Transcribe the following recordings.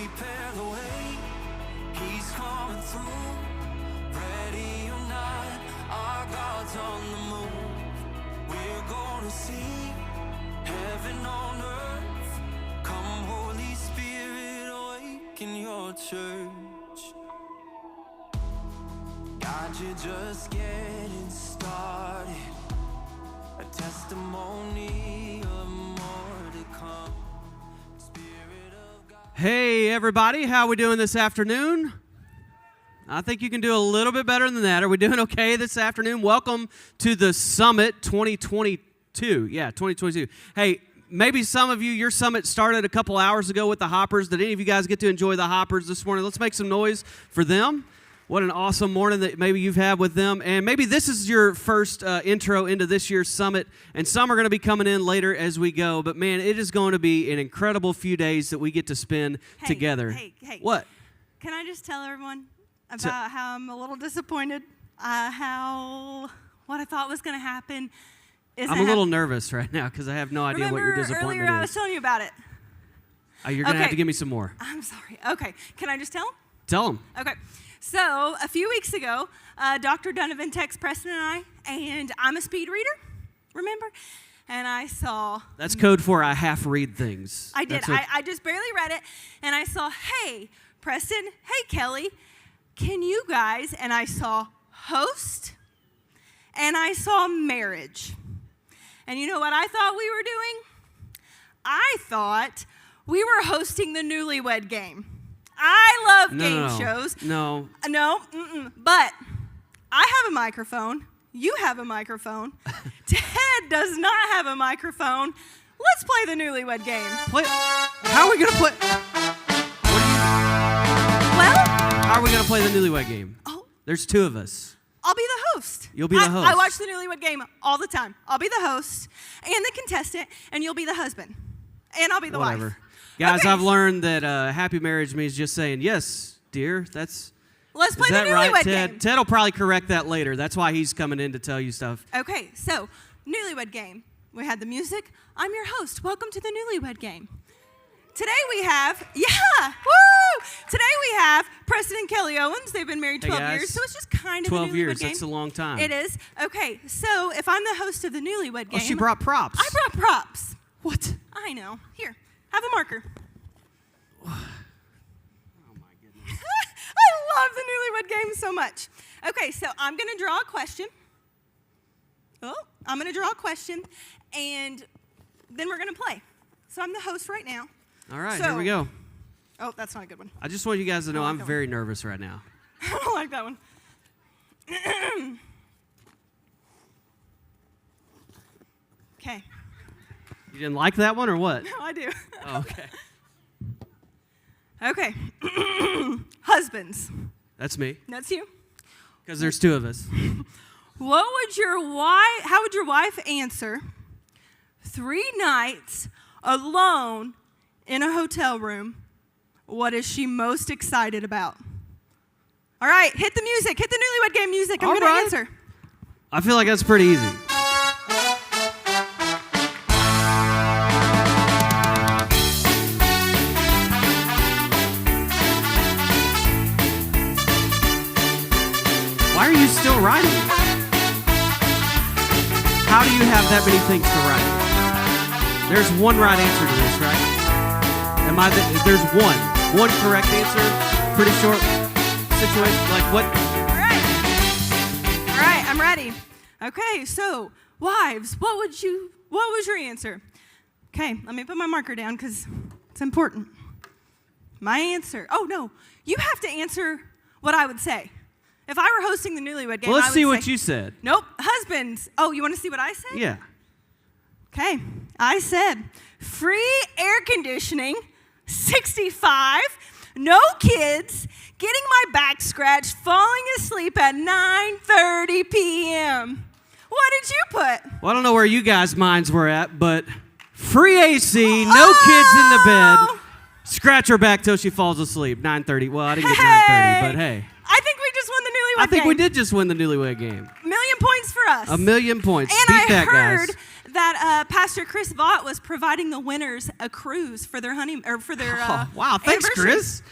prepare the way. He's coming through. Ready or not, our God's on the move. We're gonna see heaven on earth. Come, Holy Spirit, awaken your church. God, you're just getting started. A testimony of more to come. Spirit of God. Hey, everybody. How are we doing this afternoon? I think you can do a little bit better than that. Are we doing okay this afternoon? Welcome to the Summit 2022. Yeah, 2022. Hey, maybe some of you, your summit started a couple hours ago with the Hoppers. Did any of you guys get to enjoy the Hoppers this morning? Let's make some noise for them. What an awesome morning that maybe you've had with them. And maybe this is your first intro into this year's summit. And some are going to be coming in later as we go. But, man, it is going to be an incredible few days that we get to spend together. Hey. What? Can I just tell everyone about how I'm a little disappointed? What I thought was going to happen isn't I'm a little nervous right now because I have no idea what your disappointment earlier I was telling you about it. You're going to have to give me some more. I'm sorry. Okay. Can I just tell them? Tell them. Okay. So, a few weeks ago, Dr. Donovan texted Preston and I'm a speed reader, remember? And I saw... That's code for I half read things. I did. I just barely read it, and I saw, hey, Preston, hey, Kelly, can you guys... And I saw host, and I saw marriage. And you know what I thought we were doing? I thought we were hosting the newlywed game. I love game shows. No. But I have a microphone. You have a microphone. Ted does not have a microphone. Let's play the newlywed game. How are we going to play? Well, how are we going to play the newlywed game? Oh, there's two of us. I'll be the host. You'll be the host. I watch the newlywed game all the time. I'll be the host and the contestant, and you'll be the husband. And I'll be the wife. Guys, okay. I've learned that happy marriage means just saying, yes, dear, Let's play the newlywed right, game. Ted? Ted will probably correct that later. That's why he's coming in to tell you stuff. Okay, so, newlywed game. We had the music. I'm your host. Welcome to the newlywed game. Today we have, Today we have Preston and Kelly Owens. They've been married 12 years, so it's just kind of 12 the newlywed years, game. that's a long time. It is. Okay, so if I'm the host of the newlywed game. Oh, she brought props. I brought props. What? I know. Here, have a marker. Oh, my goodness. I love the newlywed game so much. Okay, so I'm going to draw a question. I'm going to draw a question, and then we're going to play. So I'm the host right now. All right, here we go. Oh, that's not a good one. I just want you guys to know I'm very nervous right now. I don't like that one. Okay. You didn't like that one or what? No, I do. Oh, okay. Okay. Husbands. That's me. That's you. Because there's two of us. How would your wife answer 3 nights alone in a hotel room? What is she most excited about? All right, hit the music. Hit the newlywed game music. I'm going to answer. I feel like that's pretty easy. Why are you still writing? How do you have that many things to write? There's one right answer to this, right? There's one correct answer. Pretty short situation. Like what? All right, I'm ready. Okay, so wives, what was your answer? Okay, let me put my marker down because it's important. My answer. Oh no, you have to answer what I would say. If I were hosting the newlywed game, well, let's see what say, you said. Nope, husbands. Oh, you want to see what I said? Yeah. Okay, I said free air conditioning, 65, no kids, getting my back scratched, falling asleep at 9:30 p.m. What did you put? Well, I don't know where you guys' minds were at, but free AC, no kids in the bed, scratch her back till she falls asleep, 9:30. Well, I didn't get 9:30, but hey. I think we just won the newlywed game. I think we did just win the newlywed game. $1,000,000 points for us. $1,000,000 points. And Beat I that, heard guys. that Pastor Chris Vaught was providing the winners a cruise for their wow, thanks, Chris.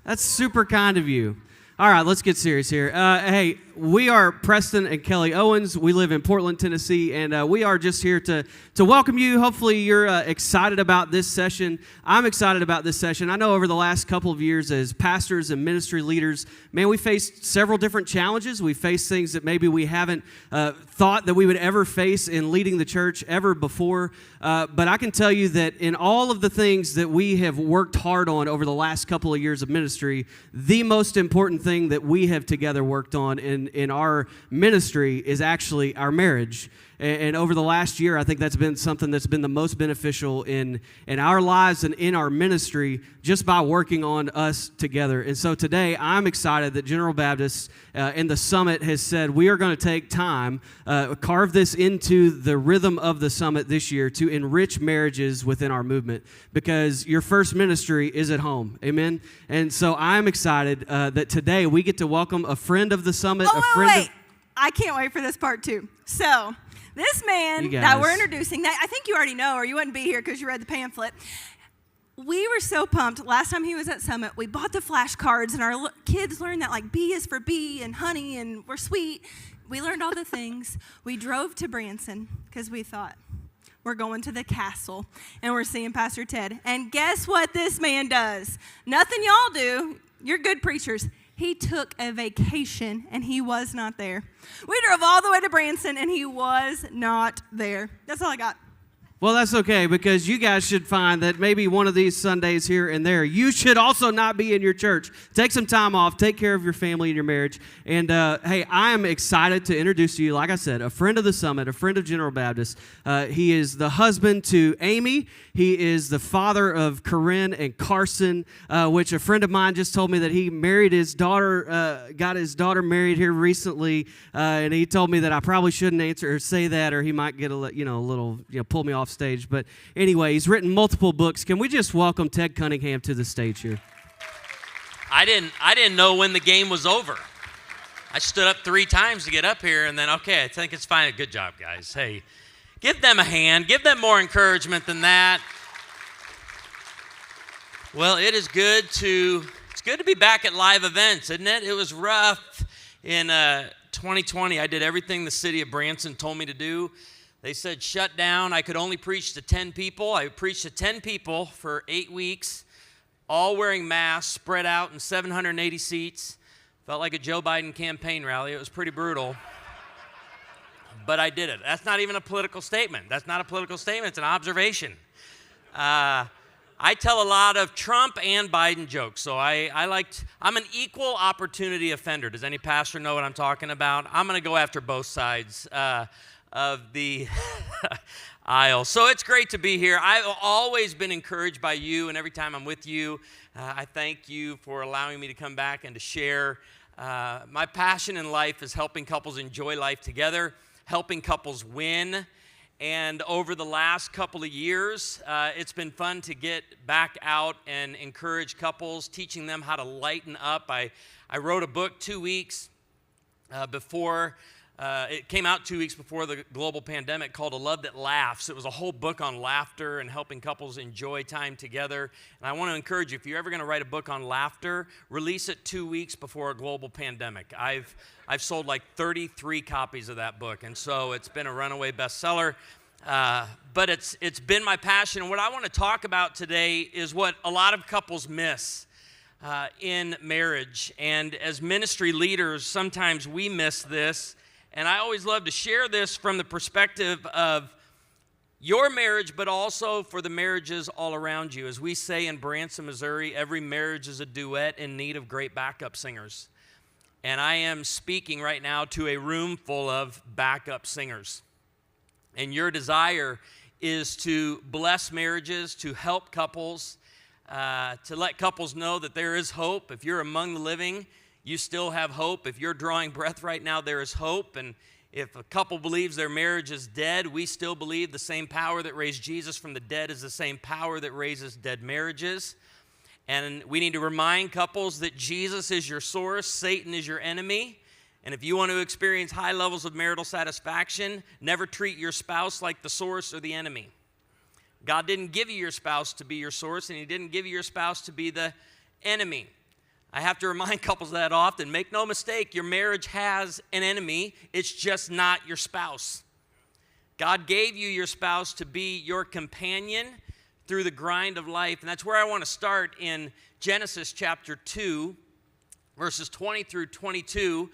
That's super kind of you. All right, let's get serious here. Hey, we are Preston and Kelly Owens. We live in Portland, Tennessee, and we are just here to welcome you. Hopefully you're excited about this session. I'm excited about this session. I know over the last couple of years as pastors and ministry leaders, man, we faced several different challenges. We faced things that maybe we haven't thought that we would ever face in leading the church ever before. But I can tell you that in all of the things that we have worked hard on over the last couple of years of ministry, the most important thing that we have together worked on in our ministry is actually our marriage. And over the last year, I think that's been something that's been the most beneficial in our lives and in our ministry just by working on us together. And so today, I'm excited that General Baptist and the Summit has said we are going to take time, carve this into the rhythm of the Summit this year to enrich marriages within our movement, because your first ministry is at home. Amen? And so I'm excited that today we get to welcome a friend of the Summit. Wait. I can't wait for this part too. So, this man that we're introducing, that I think you already know, or you wouldn't be here because you read the pamphlet. We were so pumped. Last time he was at Summit, we bought the flashcards, and our kids learned that like B is for bee and honey, and we're sweet. We learned all the things. We drove to Branson because we thought, we're going to the castle, and we're seeing Pastor Ted. And guess what this man does? Nothing y'all do. You're good preachers. He took a vacation, and he was not there. We drove all the way to Branson, and he was not there. That's all I got. Well, that's okay, because you guys should find that maybe one of these Sundays here and there, you should also not be in your church. Take some time off. Take care of your family and your marriage. And, hey, I am excited to introduce to you, like I said, a friend of the Summit, a friend of General Baptist. He is the husband to Amy. He is the father of Corinne and Carson, which a friend of mine just told me that he married his daughter, got his daughter married here recently, and he told me that I probably shouldn't answer or say that, or he might get a little pull me off stage. But anyway, he's written multiple books. Can we just welcome Ted Cunningham to the stage here? I didn't know when the game was over. I stood up 3 times to get up here, and then, okay, I think it's fine. Good job, guys. Hey, give them a hand. Give them more encouragement than that. Well, it's good to be back at live events, isn't it? It was rough in 2020. I did everything the city of Branson told me to do. They said shut down. I could only preach to 10 people. I preached to 10 people for 8 weeks, all wearing masks, spread out in 780 seats. Felt like a Joe Biden campaign rally. It was pretty brutal. But I did it. That's not even a political statement. That's not a political statement. It's an observation. I tell a lot of Trump and Biden jokes, so I'm an equal opportunity offender. Does any pastor know what I'm talking about? I'm going to go after both sides of the aisle. So it's great to be here. I've always been encouraged by you, and every time I'm with you, I thank you for allowing me to come back and to share. My passion in life is helping couples enjoy life together, helping couples win. And over the last couple of years, it's been fun to get back out and encourage couples, teaching them how to lighten up. I wrote a book 2 weeks before. It came out 2 weeks before the global pandemic called A Love That Laughs. It was a whole book on laughter and helping couples enjoy time together. And I want to encourage you, if you're ever going to write a book on laughter, release it 2 weeks before a global pandemic. I've sold like 33 copies of that book, and so it's been a runaway bestseller. But it's been my passion. And what I want to talk about today is what a lot of couples miss in marriage. And as ministry leaders, sometimes we miss this. And I always love to share this from the perspective of your marriage, but also for the marriages all around you. As we say in Branson, Missouri, every marriage is a duet in need of great backup singers. And I am speaking right now to a room full of backup singers. And your desire is to bless marriages, to help couples, to let couples know that there is hope. If you're among the living, you still have hope. If you're drawing breath right now, there is hope. And if a couple believes their marriage is dead, we still believe the same power that raised Jesus from the dead is the same power that raises dead marriages. And we need to remind couples that Jesus is your source, Satan is your enemy. And if you want to experience high levels of marital satisfaction, never treat your spouse like the source or the enemy. God didn't give you your spouse to be your source, and he didn't give you your spouse to be the enemy. I have to remind couples of that often. Make no mistake, your marriage has an enemy. It's just not your spouse. God gave you your spouse to be your companion through the grind of life. And that's where I want to start in Genesis chapter 2, verses 20 through 22.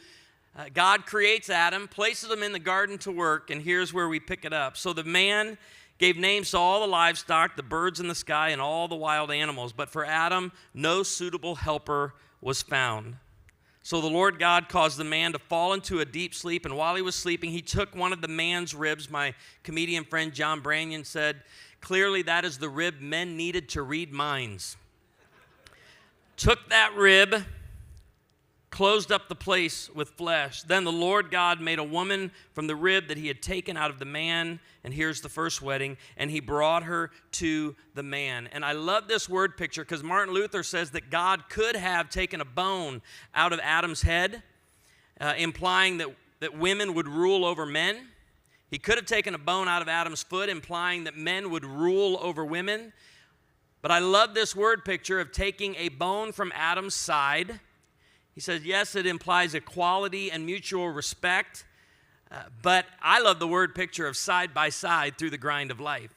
God creates Adam, places him in the garden to work, and here's where we pick it up. So the man gave names to all the livestock, the birds in the sky, and all the wild animals. But for Adam, no suitable helper was found. So the Lord God caused the man to fall into a deep sleep, and while he was sleeping, he took one of the man's ribs. My comedian friend John Branyan said, clearly that is the rib men needed to read minds. Took that rib, closed up the place with flesh. Then the Lord God made a woman from the rib that he had taken out of the man, and here's the first wedding, and he brought her to the man. And I love this word picture because Martin Luther says that God could have taken a bone out of Adam's head, implying that women would rule over men. He could have taken a bone out of Adam's foot, implying that men would rule over women. But I love this word picture of taking a bone from Adam's side. He says, yes, it implies equality and mutual respect, but I love the word picture of side by side through the grind of life.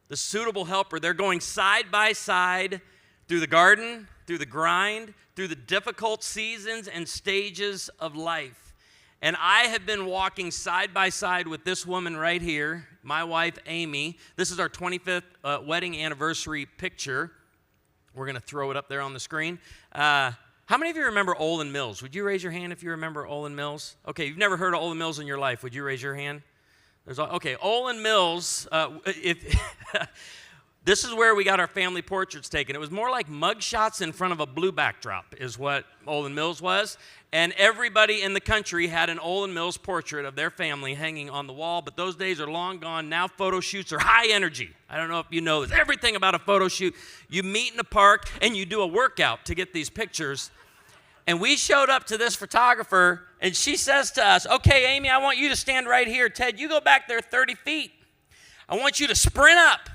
The suitable helper, they're going side by side through the garden, through the grind, through the difficult seasons and stages of life. And I have been walking side by side with this woman right here, my wife, Amy. This is our 25th wedding anniversary picture. We're going to throw it up there on the screen. How many of you remember Olin Mills? Would you raise your hand if you remember Olin Mills? Okay, you've never heard of Olin Mills in your life. Would you raise your hand? Okay, Olin Mills, this is where we got our family portraits taken. It was more like mug shots in front of a blue backdrop is what Olin Mills was. And everybody in the country had an Olin Mills portrait of their family hanging on the wall, but those days are long gone. Now photo shoots are high energy. I don't know if you know this. Everything about a photo shoot. You meet in a park and you do a workout to get these pictures. And we showed up to this photographer, and she says to us, okay, Amy, I want you to stand right here. Ted, you go back there 30 feet. I want you to sprint up.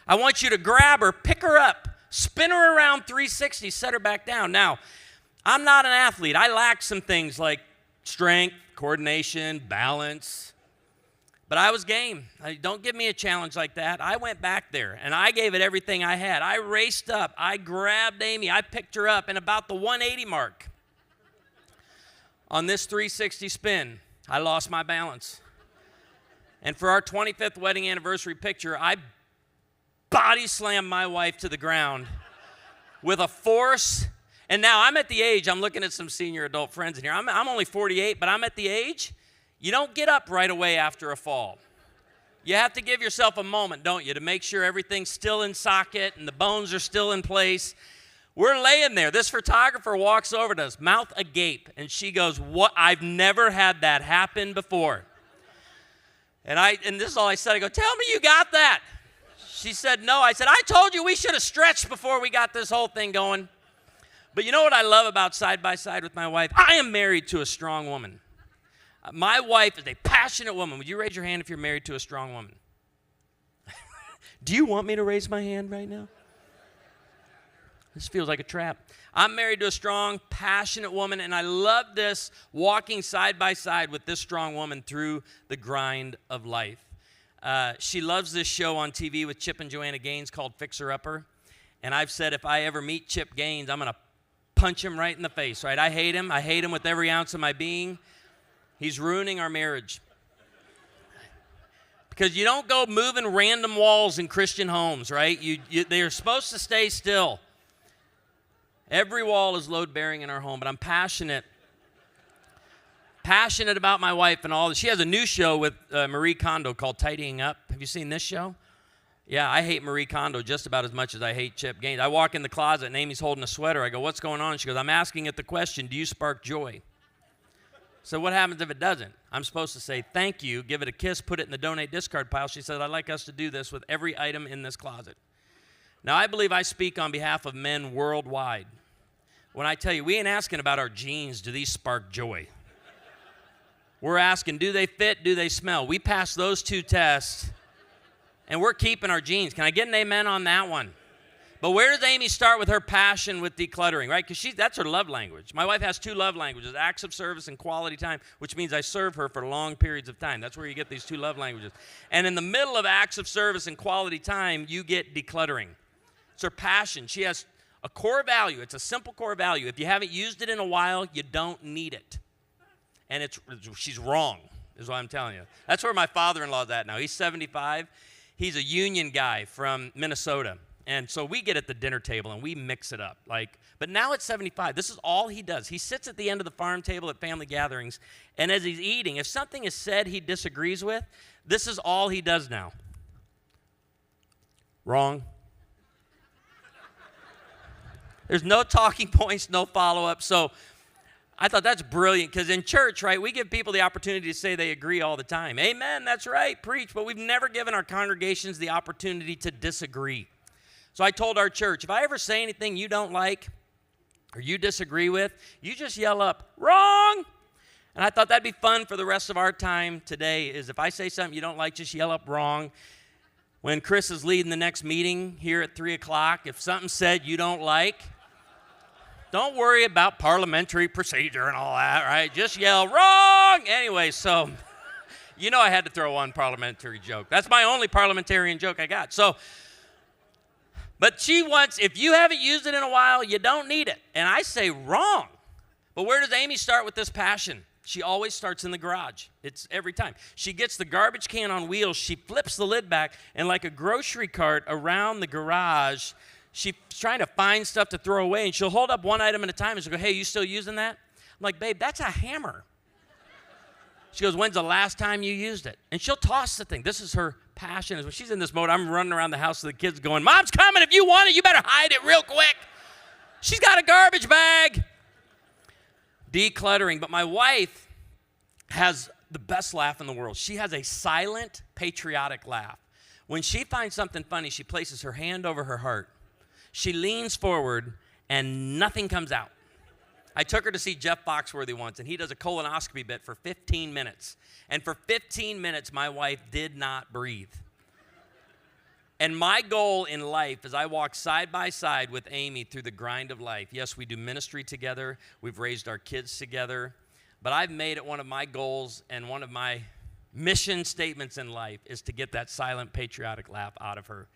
I want you to grab her, pick her up, spin her around 360, set her back down. Now, I'm not an athlete. I lack some things like strength, coordination, balance. But I was game. Don't give me a challenge like that. I went back there, and I gave it everything I had. I raced up. I grabbed Amy. I picked her up, and about the 180 mark on this 360 spin, I lost my balance. And for our 25th wedding anniversary picture, I body slammed my wife to the ground with a force. And now I'm at the age, I'm looking at some senior adult friends in here. I'm only 48, but I'm at the age, you don't get up right away after a fall. You have to give yourself a moment, don't you, to make sure everything's still in socket and the bones are still in place. We're laying there. This photographer walks over to us, mouth agape, and she goes, "What? I've never had that happen before." And this is all I said. I go, "Tell me you got that." She said, "No." I said, "I told you we should have stretched before we got this whole thing going." But you know what I love about side by side with my wife? I am married to a strong woman. My wife is a passionate woman. Would you raise your hand if you're married to a strong woman? Do you want me to raise my hand right now? This feels like a trap. I'm married to a strong, passionate woman, and I love this, walking side by side with this strong woman through the grind of life. She loves this show on TV with Chip and Joanna Gaines called Fixer Upper. And I've said if I ever meet Chip Gaines, I'm going to punch him right in the face, right? I hate him. I hate him with every ounce of my being. He's ruining our marriage. Because you don't go moving random walls in Christian homes, right? They're supposed to stay still. Every wall is load-bearing in our home, but I'm passionate about my wife and all. She has a new show with Marie Kondo called Tidying Up. Have you seen this show? Yeah, I hate Marie Kondo just about as much as I hate Chip Gaines. I walk in the closet and Amy's holding a sweater. I go, "What's going on?" She goes, "I'm asking it the question, do you spark joy?" So what happens if it doesn't? I'm supposed to say, "Thank you," give it a kiss, put it in the donate discard pile. She said, "I'd like us to do this with every item in this closet." Now, I believe I speak on behalf of men worldwide. When I tell you, we ain't asking about our jeans, do these spark joy? We're asking, do they fit, do they smell? We pass those two tests, and we're keeping our jeans. Can I get an amen on that one? But where does Amy start with her passion with decluttering, right? Because that's her love language. My wife has two love languages, acts of service and quality time, which means I serve her for long periods of time. That's where you get these two love languages. And in the middle of acts of service and quality time, you get decluttering. It's her passion. She has a core value. It's a simple core value. If you haven't used it in a while, you don't need it. And she's wrong, is what I'm telling you. That's where my father-in-law's at now. He's 75. He's a union guy from Minnesota. And so we get at the dinner table and we mix it up. But now at 75, this is all he does. He sits at the end of the farm table at family gatherings, and as he's eating, if something is said he disagrees with, this is all he does now. Wrong. There's no talking points, no follow-up. So I thought that's brilliant, because in church, right, we give people the opportunity to say they agree all the time. Amen, that's right, preach. But we've never given our congregations the opportunity to disagree. So I told our church, if I ever say anything you don't like or you disagree with, you just yell up, wrong. And I thought that'd be fun for the rest of our time today, is if I say something you don't like, just yell up wrong. When Chris is leading the next meeting here at 3 o'clock, if something's said you don't like, don't worry about parliamentary procedure and all that, right? Just yell wrong. Anyway, so you know I had to throw one parliamentary joke. That's my only parliamentarian joke I got. But she wants, if you haven't used it in a while, you don't need it. And I say wrong. But where does Amy start with this passion? She always starts in the garage. It's every time. She gets the garbage can on wheels. She flips the lid back, and like a grocery cart around the garage, she's trying to find stuff to throw away, and she'll hold up one item at a time, and she'll go, hey, you still using that? I'm like, babe, that's a hammer. She goes, when's the last time you used it? And she'll toss the thing. This is her passion. When she's in this mode, I'm running around the house with the kids going, Mom's coming. If you want it, you better hide it real quick. She's got a garbage bag. Decluttering. But my wife has the best laugh in the world. She has a silent, patriotic laugh. When she finds something funny, she places her hand over her heart. She leans forward, and nothing comes out. I took her to see Jeff Foxworthy once, and he does a colonoscopy bit for 15 minutes. And for 15 minutes, my wife did not breathe. And my goal in life is I walk side by side with Amy through the grind of life. Yes, we do ministry together. We've raised our kids together. But I've made it one of my goals and one of my mission statements in life is to get that silent patriotic laugh out of her,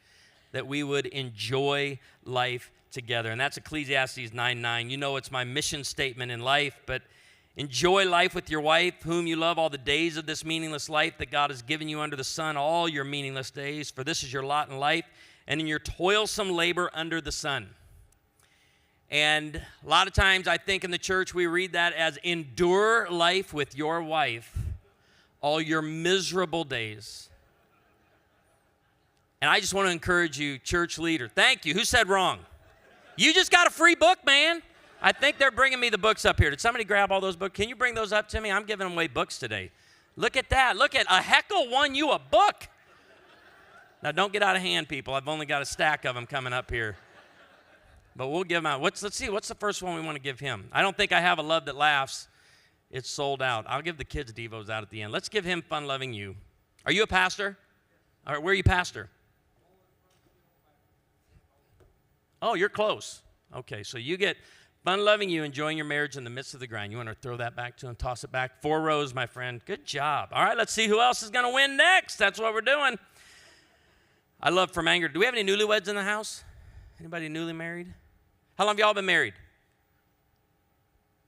that we would enjoy life together. And that's Ecclesiastes 9:9. You know it's my mission statement in life, but enjoy life with your wife, whom you love all the days of this meaningless life that God has given you under the sun, all your meaningless days, for this is your lot in life, and in your toilsome labor under the sun. And a lot of times I think in the church we read that as endure life with your wife all your miserable days. And I just want to encourage you, church leader. Thank you. Who said wrong? You just got a free book, man. I think they're bringing me the books up here. Did somebody grab all those books? Can you bring those up to me? I'm giving away books today. Look at that. Look at a Heckle won you a book. Now, don't get out of hand, people. I've only got a stack of them coming up here. But we'll give them out. Let's see. What's the first one we want to give him? I don't think I have a Love That Laughs. It's sold out. I'll give the kids Devos out at the end. Let's give him Fun Loving You. Are you a pastor? All right, where are you pastor? Oh, you're close. Okay, so you get Fun Loving You, enjoying your marriage in the midst of the grind. You want to throw that back to him, toss it back. 4 rows, my friend. Good job. All right, let's see who else is going to win next. That's what we're doing. I love From Anger. Do we have any newlyweds in the house? Anybody newly married? How long have y'all been married?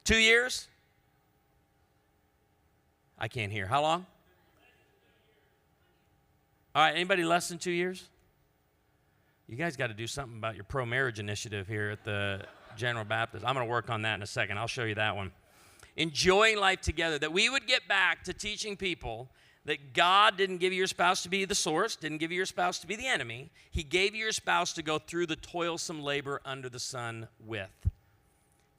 2 years? I can't hear. How long? All right, anybody less than 2 years? You guys got to do something about your pro-marriage initiative here at the General Baptist. I'm going to work on that in a second. I'll show you that one. Enjoying life together, that we would get back to teaching people that God didn't give you your spouse to be the source, didn't give you your spouse to be the enemy. He gave you your spouse to go through the toilsome labor under the sun with.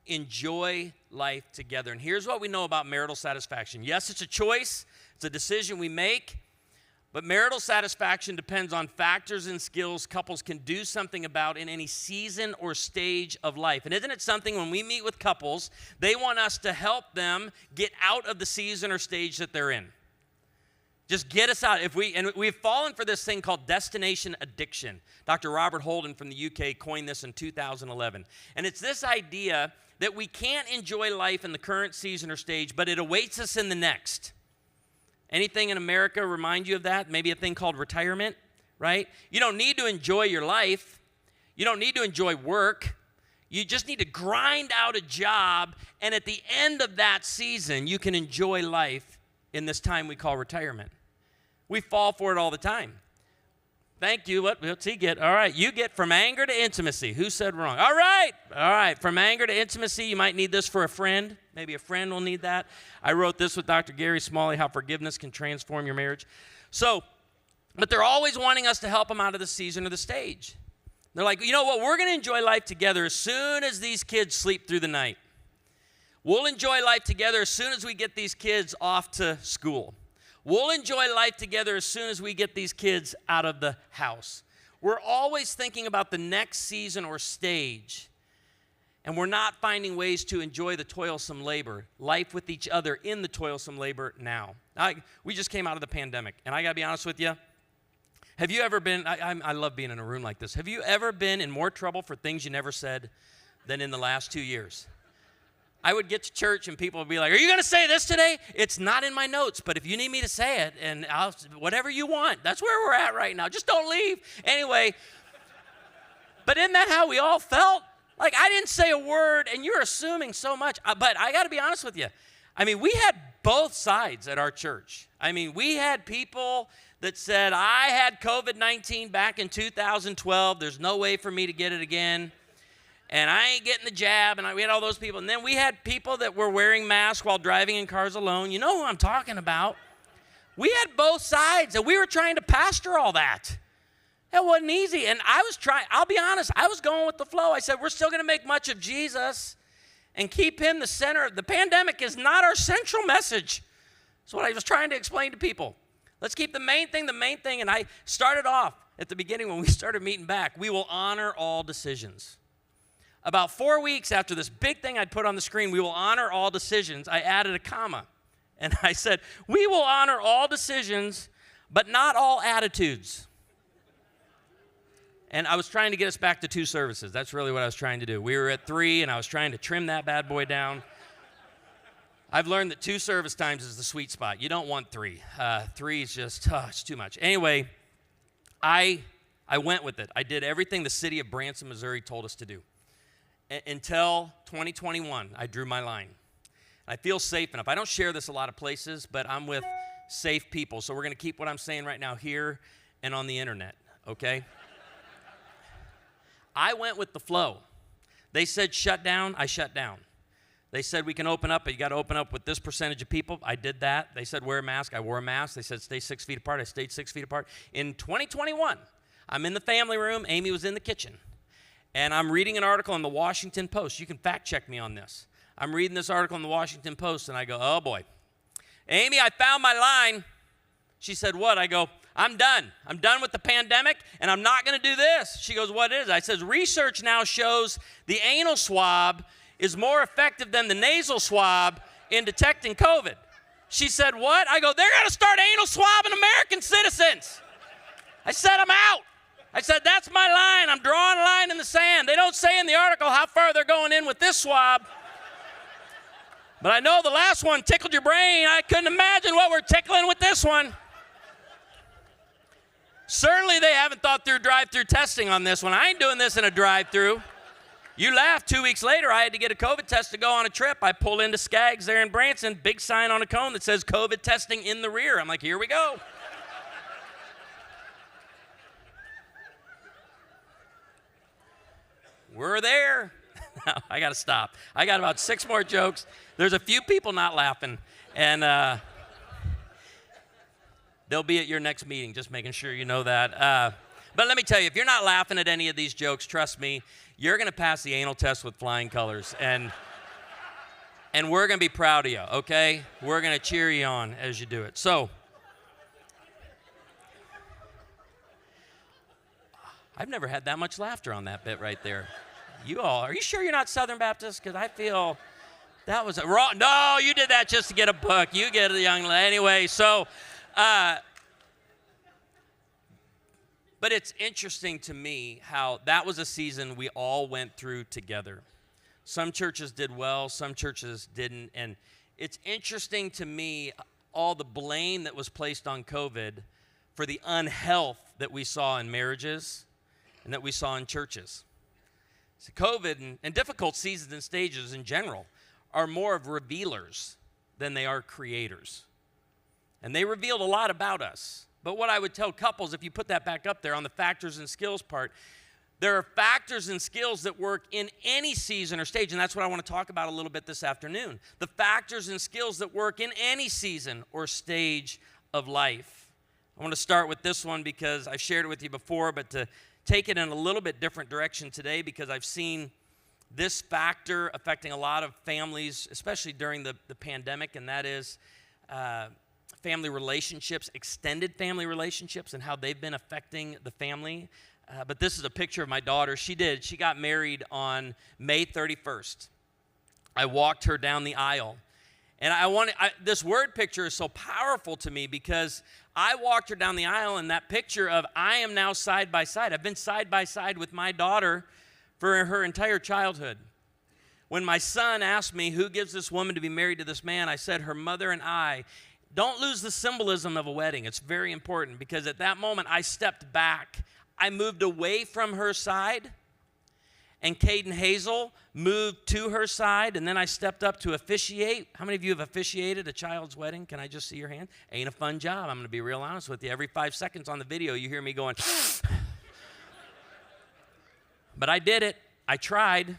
Enjoy life together. And here's what we know about marital satisfaction. Yes, it's a choice. It's a decision we make. But marital satisfaction depends on factors and skills couples can do something about in any season or stage of life. And isn't it something when we meet with couples, they want us to help them get out of the season or stage that they're in. Just get us out. And we've fallen for this thing called destination addiction. Dr. Robert Holden from the UK coined this in 2011. And it's this idea that we can't enjoy life in the current season or stage, but it awaits us in the next. Anything in America remind you of that? Maybe a thing called retirement, right? You don't need to enjoy your life. You don't need to enjoy work. You just need to grind out a job, and at the end of that season, you can enjoy life in this time we call retirement. We fall for it all the time. Thank you. What's he get? All right, you get from anger to intimacy. Who said wrong? All right, from anger to intimacy. You might need this for a friend. Maybe a friend will need that. I wrote this with Dr. Gary Smalley, How Forgiveness Can Transform Your Marriage. But they're always wanting us to help them out of the season or the stage. They're like, you know what? We're going to enjoy life together as soon as these kids sleep through the night. We'll enjoy life together as soon as we get these kids off to school. We'll enjoy life together as soon as we get these kids out of the house. We're always thinking about the next season or stage, and we're not finding ways to enjoy the toilsome labor, life with each other in the toilsome labor now. We just came out of the pandemic, and I got to be honest with you. Have you ever been, I love being in a room like this. Have you ever been in more trouble for things you never said than in the last 2 years? I would get to church and people would be like, are you going to say this today? It's not in my notes, but if you need me to say it, and whatever you want, that's where we're at right now. Just don't leave. Anyway, but isn't that how we all felt? Like, I didn't say a word, and you're assuming so much. But I got to be honest with you. I mean, we had both sides at our church. I mean, we had people that said, I had COVID-19 back in 2012. There's no way for me to get it again. And I ain't getting the jab, and we had all those people. And then we had people that were wearing masks while driving in cars alone. You know who I'm talking about. We had both sides, and we were trying to pastor all that. It wasn't easy. And I'll be honest, I was going with the flow. I said, we're still going to make much of Jesus and keep him the center. The pandemic is not our central message. That's what I was trying to explain to people. Let's keep the main thing. And I started off at the beginning when we started meeting back. We will honor all decisions. About 4 weeks after this big thing I'd put on the screen, we will honor all decisions, I added a comma. And I said, we will honor all decisions, but not all attitudes. And I was trying to get us back to 2 services. That's really what I was trying to do. We were at 3, and I was trying to trim that bad boy down. I've learned that 2 service times is the sweet spot. You don't want 3. 3 is just, it's too much. Anyway, I went with it. I did everything the city of Branson, Missouri told us to do. Until 2021, I drew my line. I feel safe enough. I don't share this a lot of places, but I'm with safe people. So we're going to keep what I'm saying right now here and on the internet, okay? I went with the flow. They said shut down, I shut down. They said we can open up, but you got to open up with this percentage of people. I did that. They said wear a mask, I wore a mask. They said stay 6 feet apart, I stayed 6 feet apart. In 2021, I'm in the family room, Amy was in the kitchen. And I'm reading an article in the Washington Post. You can fact check me on this. I'm reading this article in the Washington Post, and I go, oh, boy. Amy, I found my line. She said, what? I go, I'm done. I'm done with the pandemic, and I'm not going to do this. She goes, what is it? I says, research now shows the anal swab is more effective than the nasal swab in detecting COVID. She said, what? I go, they're going to start anal swabbing American citizens. I said, I'm out. I said, that's my line. I'm drawing a line in the sand. They don't say in the article how far they're going in with this swab. But I know the last one tickled your brain. I couldn't imagine what we're tickling with this one. Certainly they haven't thought through drive-through testing on this one. I ain't doing this in a drive-through. You laugh. 2 weeks later, I had to get a COVID test to go on a trip. I pull into Skaggs there in Branson, big sign on a cone that says COVID testing in the rear. I'm like, here we go. We're there. No, I got to stop. I got about 6 more jokes. There's a few people not laughing, and they'll be at your next meeting, just making sure you know that. But let me tell you, if you're not laughing at any of these jokes, trust me, you're going to pass the anal test with flying colors, and we're going to be proud of you, okay? We're going to cheer you on as you do it. So, I've never had that much laughter on that bit right there. You all, are you sure you're not Southern Baptist? Because I feel that was a wrong. No, you did that just to get a book. You get it, young lady. Anyway, so, but it's interesting to me how that was a season we all went through together. Some churches did well, some churches didn't. And it's interesting to me all the blame that was placed on COVID for the unhealth that we saw in marriages and that we saw in churches. So COVID and difficult seasons and stages in general are more of revealers than they are creators. And they revealed a lot about us. But what I would tell couples, if you put that back up there on the factors and skills part, there are factors and skills that work in any season or stage, and that's what I want to talk about a little bit this afternoon. The factors and skills that work in any season or stage of life. I want to start with this one because I've shared it with you before, but to take it in a little bit different direction today because I've seen this factor affecting a lot of families, especially during the pandemic, and that is family relationships, extended family relationships, and how they've been affecting the family. But this is a picture of my daughter. She got married on May 31st. I walked her down the aisle. And this word picture is so powerful to me because I walked her down the aisle, and that picture of I am now side by side. I've been side by side with my daughter for her entire childhood. When my son asked me, who gives this woman to be married to this man, I said, her mother and I. Don't lose the symbolism of a wedding. It's very important because at that moment I stepped back. I moved away from her side, and Caden Hazel moved to her side, and then I stepped up to officiate. How many of you have officiated a child's wedding? Can I just see your hand? Ain't a fun job. I'm going to be real honest with you. Every 5 seconds on the video, you hear me going, but I did it. I tried.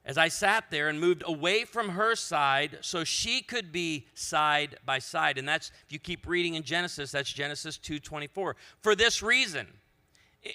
As I sat there and moved away from her side so she could be side by side. And that's, if you keep reading in Genesis, that's Genesis 2:24. For this reason,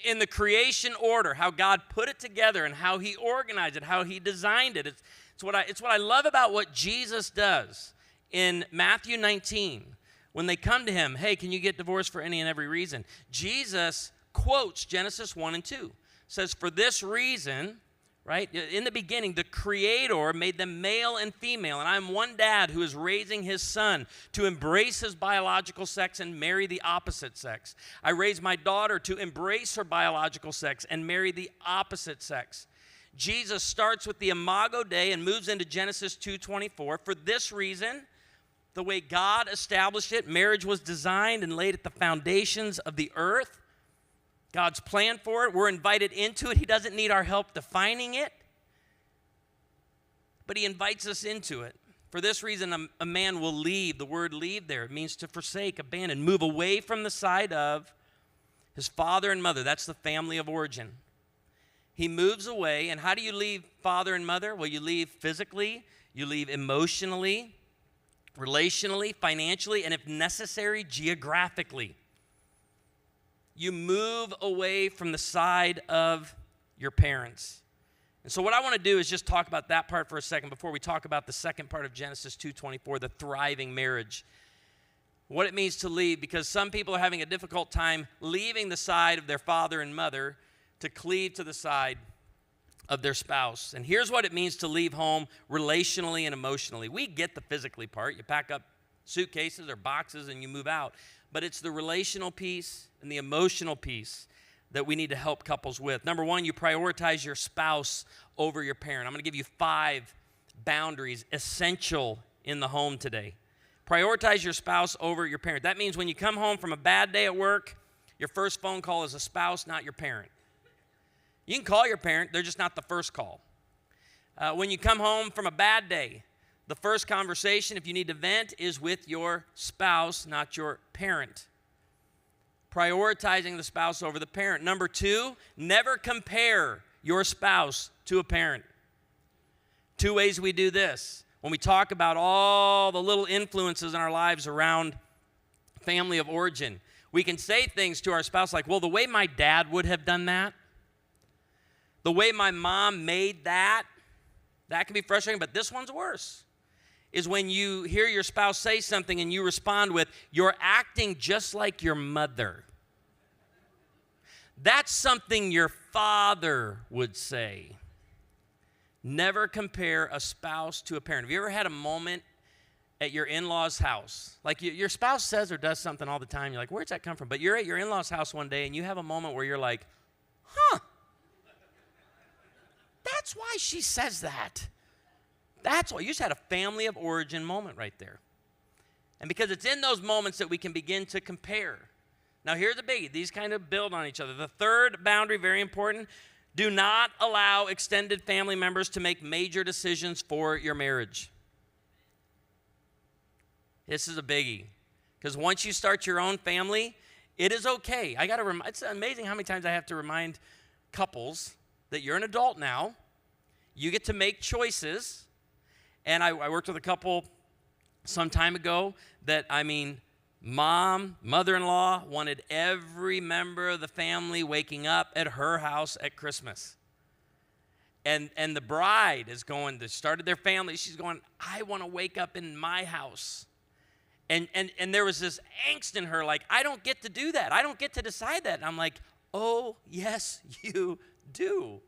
in the creation order, how God put it together and how he organized it, how he designed it. It's what I love about what Jesus does in Matthew 19. When they come to him, hey, can you get divorced for any and every reason? Jesus quotes Genesis 1 and 2. Says, for this reason, right? In the beginning, the Creator made them male and female, and I'm one dad who is raising his son to embrace his biological sex and marry the opposite sex. I raised my daughter to embrace her biological sex and marry the opposite sex. Jesus starts with the Imago Dei and moves into Genesis 2:24. For this reason, the way God established it, marriage was designed and laid at the foundations of the earth. God's plan for it, we're invited into it. He doesn't need our help defining it, but he invites us into it. For this reason, a man will leave. The word leave there, it means to forsake, abandon, move away from the side of his father and mother. That's the family of origin. He moves away, and how do you leave father and mother? Well, you leave physically, you leave emotionally, relationally, financially, and if necessary, geographically. You move away from the side of your parents. And so what I want to do is just talk about that part for a second before we talk about the second part of Genesis 2:24, the thriving marriage. What it means to leave, because some people are having a difficult time leaving the side of their father and mother to cleave to the side of their spouse. And here's what it means to leave home relationally and emotionally. We get the physically part. You pack up suitcases or boxes and you move out. But it's the relational piece and the emotional piece that we need to help couples with. Number one, you prioritize your spouse over your parent. I'm going to give you 5 boundaries essential in the home today. Prioritize your spouse over your parent. That means when you come home from a bad day at work, your first phone call is a spouse, not your parent. You can call your parent, they're just not the first call. When you come home from a bad day, the first conversation, if you need to vent, is with your spouse, not your parent. Prioritizing the spouse over the parent. Number 2, never compare your spouse to a parent. 2 ways we do this. When we talk about all the little influences in our lives around family of origin, we can say things to our spouse like, well, the way my dad would have done that, the way my mom made that can be frustrating, but this one's worse. Is when you hear your spouse say something and you respond with, you're acting just like your mother. That's something your father would say. Never compare a spouse to a parent. Have you ever had a moment at your in-laws' house? Like your spouse says or does something all the time. You're like, where'd that come from? But you're at your in-laws' house one day and you have a moment where you're like, huh, that's why she says that. That's why. You just had a family of origin moment right there. And because it's in those moments that we can begin to compare. Now, here's the biggie. These kind of build on each other. The third boundary, very important, do not allow extended family members to make major decisions for your marriage. This is a biggie. Because once you start your own family, it is okay. It's amazing how many times I have to remind couples that you're an adult now. You get to make choices. And I worked with a couple some time ago that, mother-in-law wanted every member of the family waking up at her house at Christmas. And the bride is going, they started their family, she's going, I want to wake up in my house. And there was this angst in her, like, I don't get to do that. I don't get to decide that. And I'm like, oh, yes, you do.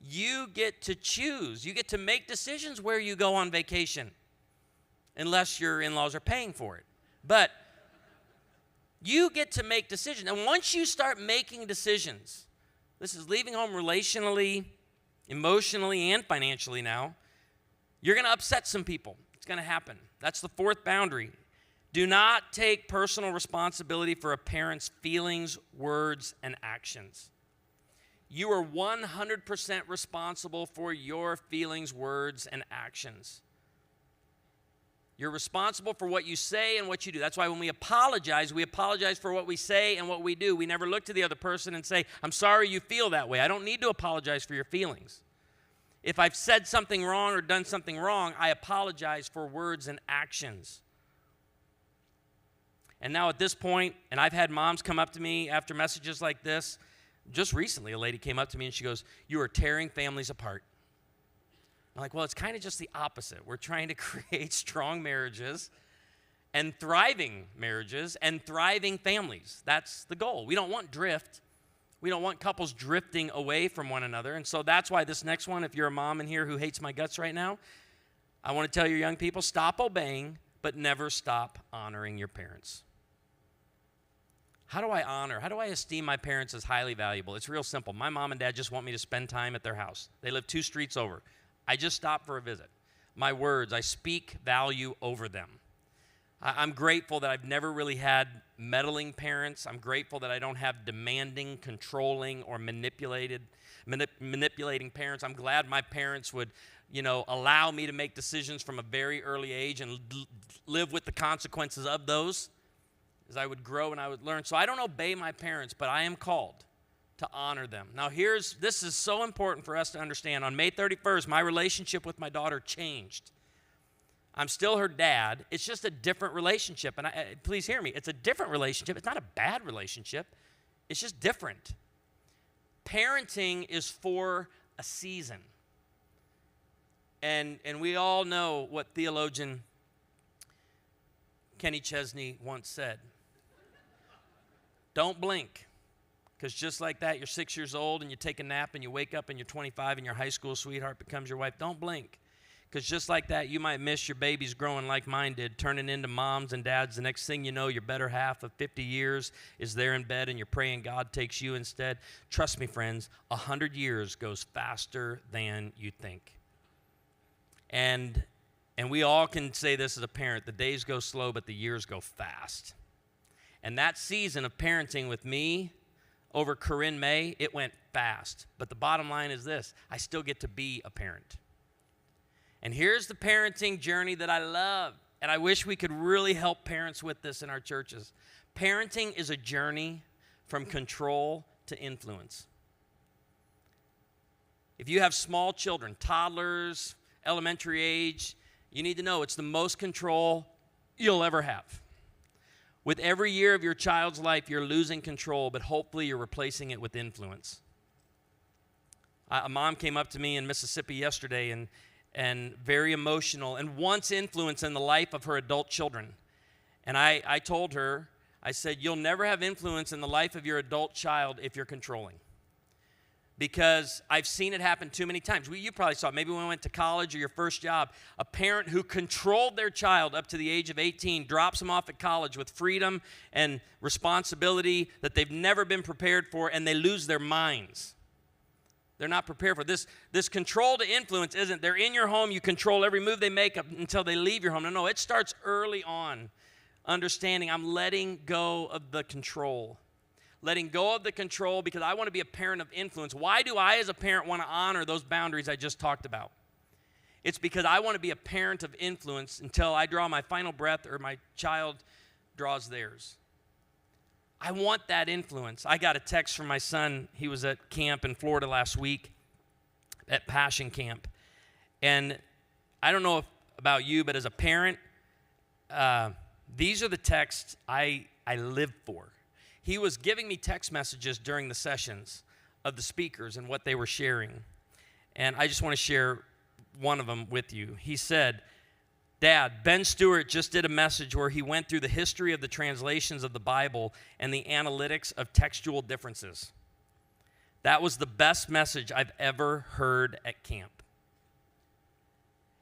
You get to choose. You get to make decisions where you go on vacation, unless your in-laws are paying for it. But you get to make decisions. And once you start making decisions, this is leaving home relationally, emotionally, and financially now, you're going to upset some people. It's going to happen. That's the fourth boundary. Do not take personal responsibility for a parent's feelings, words, and actions. You are 100% responsible for your feelings, words, and actions. You're responsible for what you say and what you do. That's why when we apologize for what we say and what we do. We never look to the other person and say, I'm sorry you feel that way. I don't need to apologize for your feelings. If I've said something wrong or done something wrong, I apologize for words and actions. And now at this point, and I've had moms come up to me after messages like this. Just recently, a lady came up to me and she goes, you are tearing families apart. I'm like, well, it's kind of just the opposite. We're trying to create strong marriages and thriving families. That's the goal. We don't want drift. We don't want couples drifting away from one another. And so that's why this next one, if you're a mom in here who hates my guts right now, I want to tell your young people, stop obeying, but never stop honoring your parents. How do I esteem my parents as highly valuable? It's real simple. My mom and dad just want me to spend time at their house. They live 2 streets over. I just stop for a visit. My words, I speak value over them. I'm grateful that I've never really had meddling parents. I'm grateful that I don't have demanding, controlling, or manipulating parents. I'm glad my parents would, allow me to make decisions from a very early age and live with the consequences of those as I would grow and I would learn. So I don't obey my parents, but I am called to honor them. Now this is so important for us to understand. On May 31st, my relationship with my daughter changed. I'm still her dad. It's just a different relationship. And please hear me. It's a different relationship. It's not a bad relationship. It's just different. Parenting is for a season. And we all know what theologian Kenny Chesney once said. Don't blink. Because just like that, you're 6 years old and you take a nap and you wake up and you're 25 and your high school sweetheart becomes your wife. Don't blink. Because just like that, you might miss your babies growing like mine did, turning into moms and dads. The next thing you know, your better half of 50 years is there in bed and you're praying God takes you instead. Trust me, friends, 100 years goes faster than you think. And we all can say this as a parent. The days go slow, but the years go fast. And that season of parenting with me over Corinne May, it went fast. But the bottom line is this. I still get to be a parent. And here's the parenting journey that I love. And I wish we could really help parents with this in our churches. Parenting is a journey from control to influence. If you have small children, toddlers, elementary age, you need to know it's the most control you'll ever have. With every year of your child's life, you're losing control, but hopefully you're replacing it with influence. A mom came up to me in Mississippi yesterday and very emotional and wants influence in the life of her adult children. And I told her, I said, you'll never have influence in the life of your adult child if you're controlling. Because I've seen it happen too many times. You probably saw it. Maybe when we went to college or your first job, a parent who controlled their child up to the age of 18 drops them off at college with freedom and responsibility that they've never been prepared for, and they lose their minds. They're not prepared for this. This control to influence isn't they're in your home, you control every move they make up until they leave your home. No, it starts early on. Understanding I'm letting go of the control. Letting go of the control because I want to be a parent of influence. Why do I as a parent want to honor those boundaries I just talked about? It's because I want to be a parent of influence until I draw my final breath or my child draws theirs. I want that influence. I got a text from my son. He was at camp in Florida last week at Passion Camp. And I don't know about you, but as a parent, these are the texts I live for. He was giving me text messages during the sessions of the speakers and what they were sharing. And I just want to share one of them with you. He said, Dad, Ben Stewart just did a message where he went through the history of the translations of the Bible and the analytics of textual differences. That was the best message I've ever heard at camp.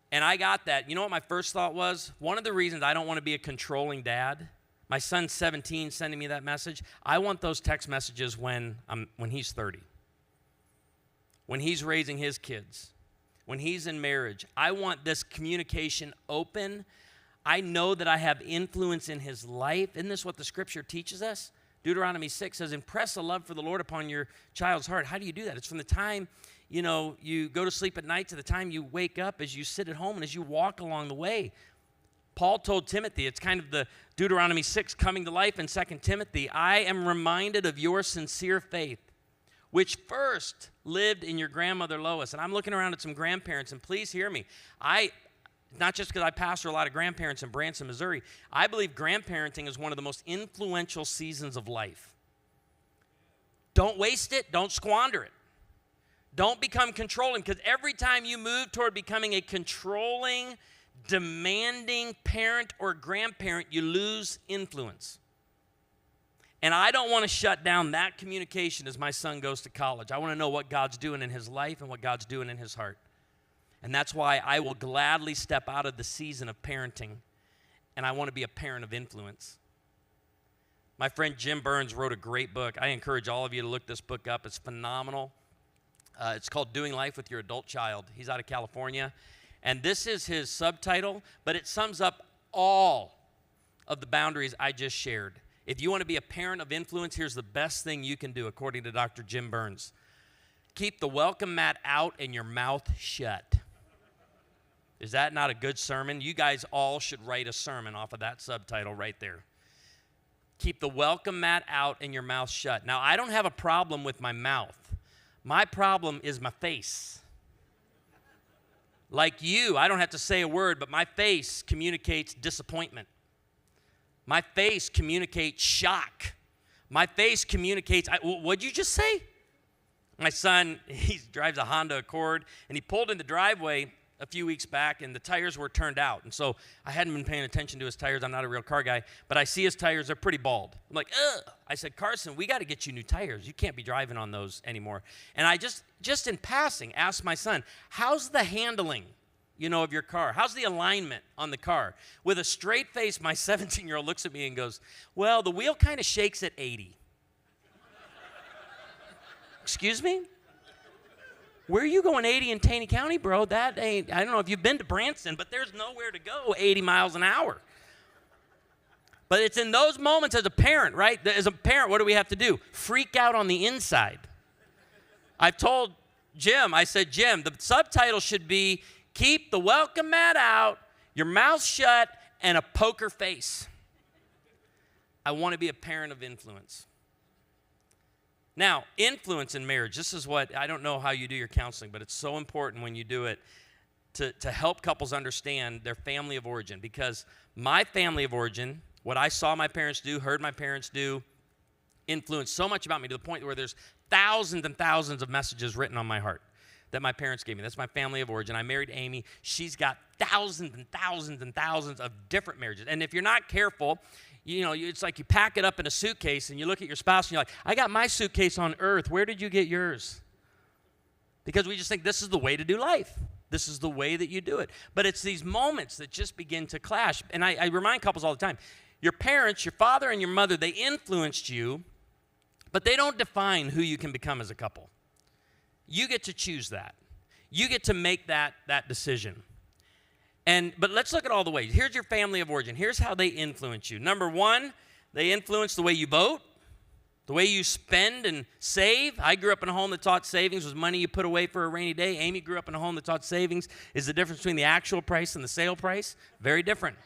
And I got that. You know what my first thought was? One of the reasons I don't want to be a controlling dad, my son's 17 sending me that message, I want those text messages when he's 30. When he's raising his kids. When he's in marriage. I want this communication open. I know that I have influence in his life. Isn't this what the scripture teaches us? Deuteronomy 6 says, impress a love for the Lord upon your child's heart. How do you do that? It's from the time, you go to sleep at night to the time you wake up, as you sit at home and as you walk along the way. Paul told Timothy, it's kind of the Deuteronomy 6 coming to life in 2 Timothy, I am reminded of your sincere faith, which first lived in your grandmother Lois. And I'm looking around at some grandparents, and please hear me. Not just because I pastor a lot of grandparents in Branson, Missouri, I believe grandparenting is one of the most influential seasons of life. Don't waste it. Don't squander it. Don't become controlling, because every time you move toward becoming a controlling, demanding parent or grandparent, you lose influence. And I don't want to shut down that communication as my son goes to college. I want to know what God's doing in his life and what God's doing in his heart. And that's why I will gladly step out of the season of parenting, and I want to be a parent of influence. My friend Jim Burns wrote a great book. I encourage all of you to look this book up. It's phenomenal. It's called Doing Life with Your Adult Child. He's out of California. And this is his subtitle, but it sums up all of the boundaries I just shared. If you want to be a parent of influence, here's the best thing you can do, according to Dr. Jim Burns. Keep the welcome mat out and your mouth shut. Is that not a good sermon? You guys all should write a sermon off of that subtitle right there. Keep the welcome mat out and your mouth shut. Now, I don't have a problem with my mouth. My problem is my face. Like you, I don't have to say a word, but my face communicates disappointment. My face communicates shock. My face communicates, what'd you just say? My son, he drives a Honda Accord, and he pulled in the driveway a few weeks back, and the tires were turned out. And so I hadn't been paying attention to his tires. I'm not a real car guy, but I see his tires. They're pretty bald. I'm like, ugh. I said, Carson, we got to get you new tires. You can't be driving on those anymore. And I just in passing asked my son, how's the handling, of your car? How's the alignment on the car? With a straight face, my 17-year-old looks at me and goes, well, the wheel kind of shakes at 80. Excuse me? Where are you going 80 in Taney County, bro? That ain't, I don't know if you've been to Branson, but there's nowhere to go 80 miles an hour. But it's in those moments as a parent, right? As a parent, what do we have to do? Freak out on the inside. I've told Jim, I said, Jim, the subtitle should be, keep the welcome mat out, your mouth shut, and a poker face. I want to be a parent of influence. Now, influence in marriage, this is what, I don't know how you do your counseling, but it's so important when you do it to help couples understand their family of origin. Because my family of origin, what I saw my parents do, heard my parents do, influenced so much about me to the point where there's thousands and thousands of messages written on my heart that my parents gave me. That's my family of origin. I married Amy. She's got thousands and thousands and thousands of different marriages. And if you're not careful, It's like you pack it up in a suitcase and you look at your spouse and you're like, I got my suitcase on earth. Where did you get yours? Because we just think this is the way to do life. This is the way that you do it. But it's these moments that just begin to clash. And I remind couples all the time, your parents, your father and your mother, they influenced you, but they don't define who you can become as a couple. You get to choose that. You get to make that decision. But let's look at all the ways. Here's your family of origin. Here's how they influence you. Number one, they influence the way you vote, the way you spend and save. I grew up in a home that taught savings was money you put away for a rainy day. Amy grew up in a home that taught savings is the difference between the actual price and the sale price. Very different.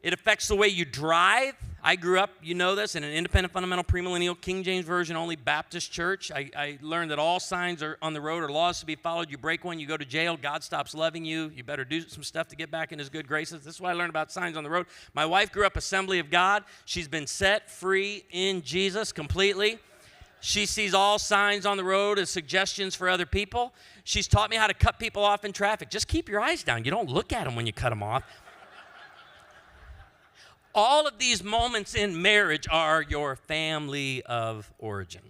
It affects the way you drive. I grew up, you know this, in an independent, fundamental, premillennial, King James Version only Baptist church. I learned that all signs on the road are laws to be followed. You break one, you go to jail. God stops loving you. You better do some stuff to get back in his good graces. This is what I learned about signs on the road. My wife grew up Assembly of God. She's been set free in Jesus completely. She sees all signs on the road as suggestions for other people. She's taught me how to cut people off in traffic. Just keep your eyes down. You don't look at them when you cut them off. All of these moments in marriage are your family of origin.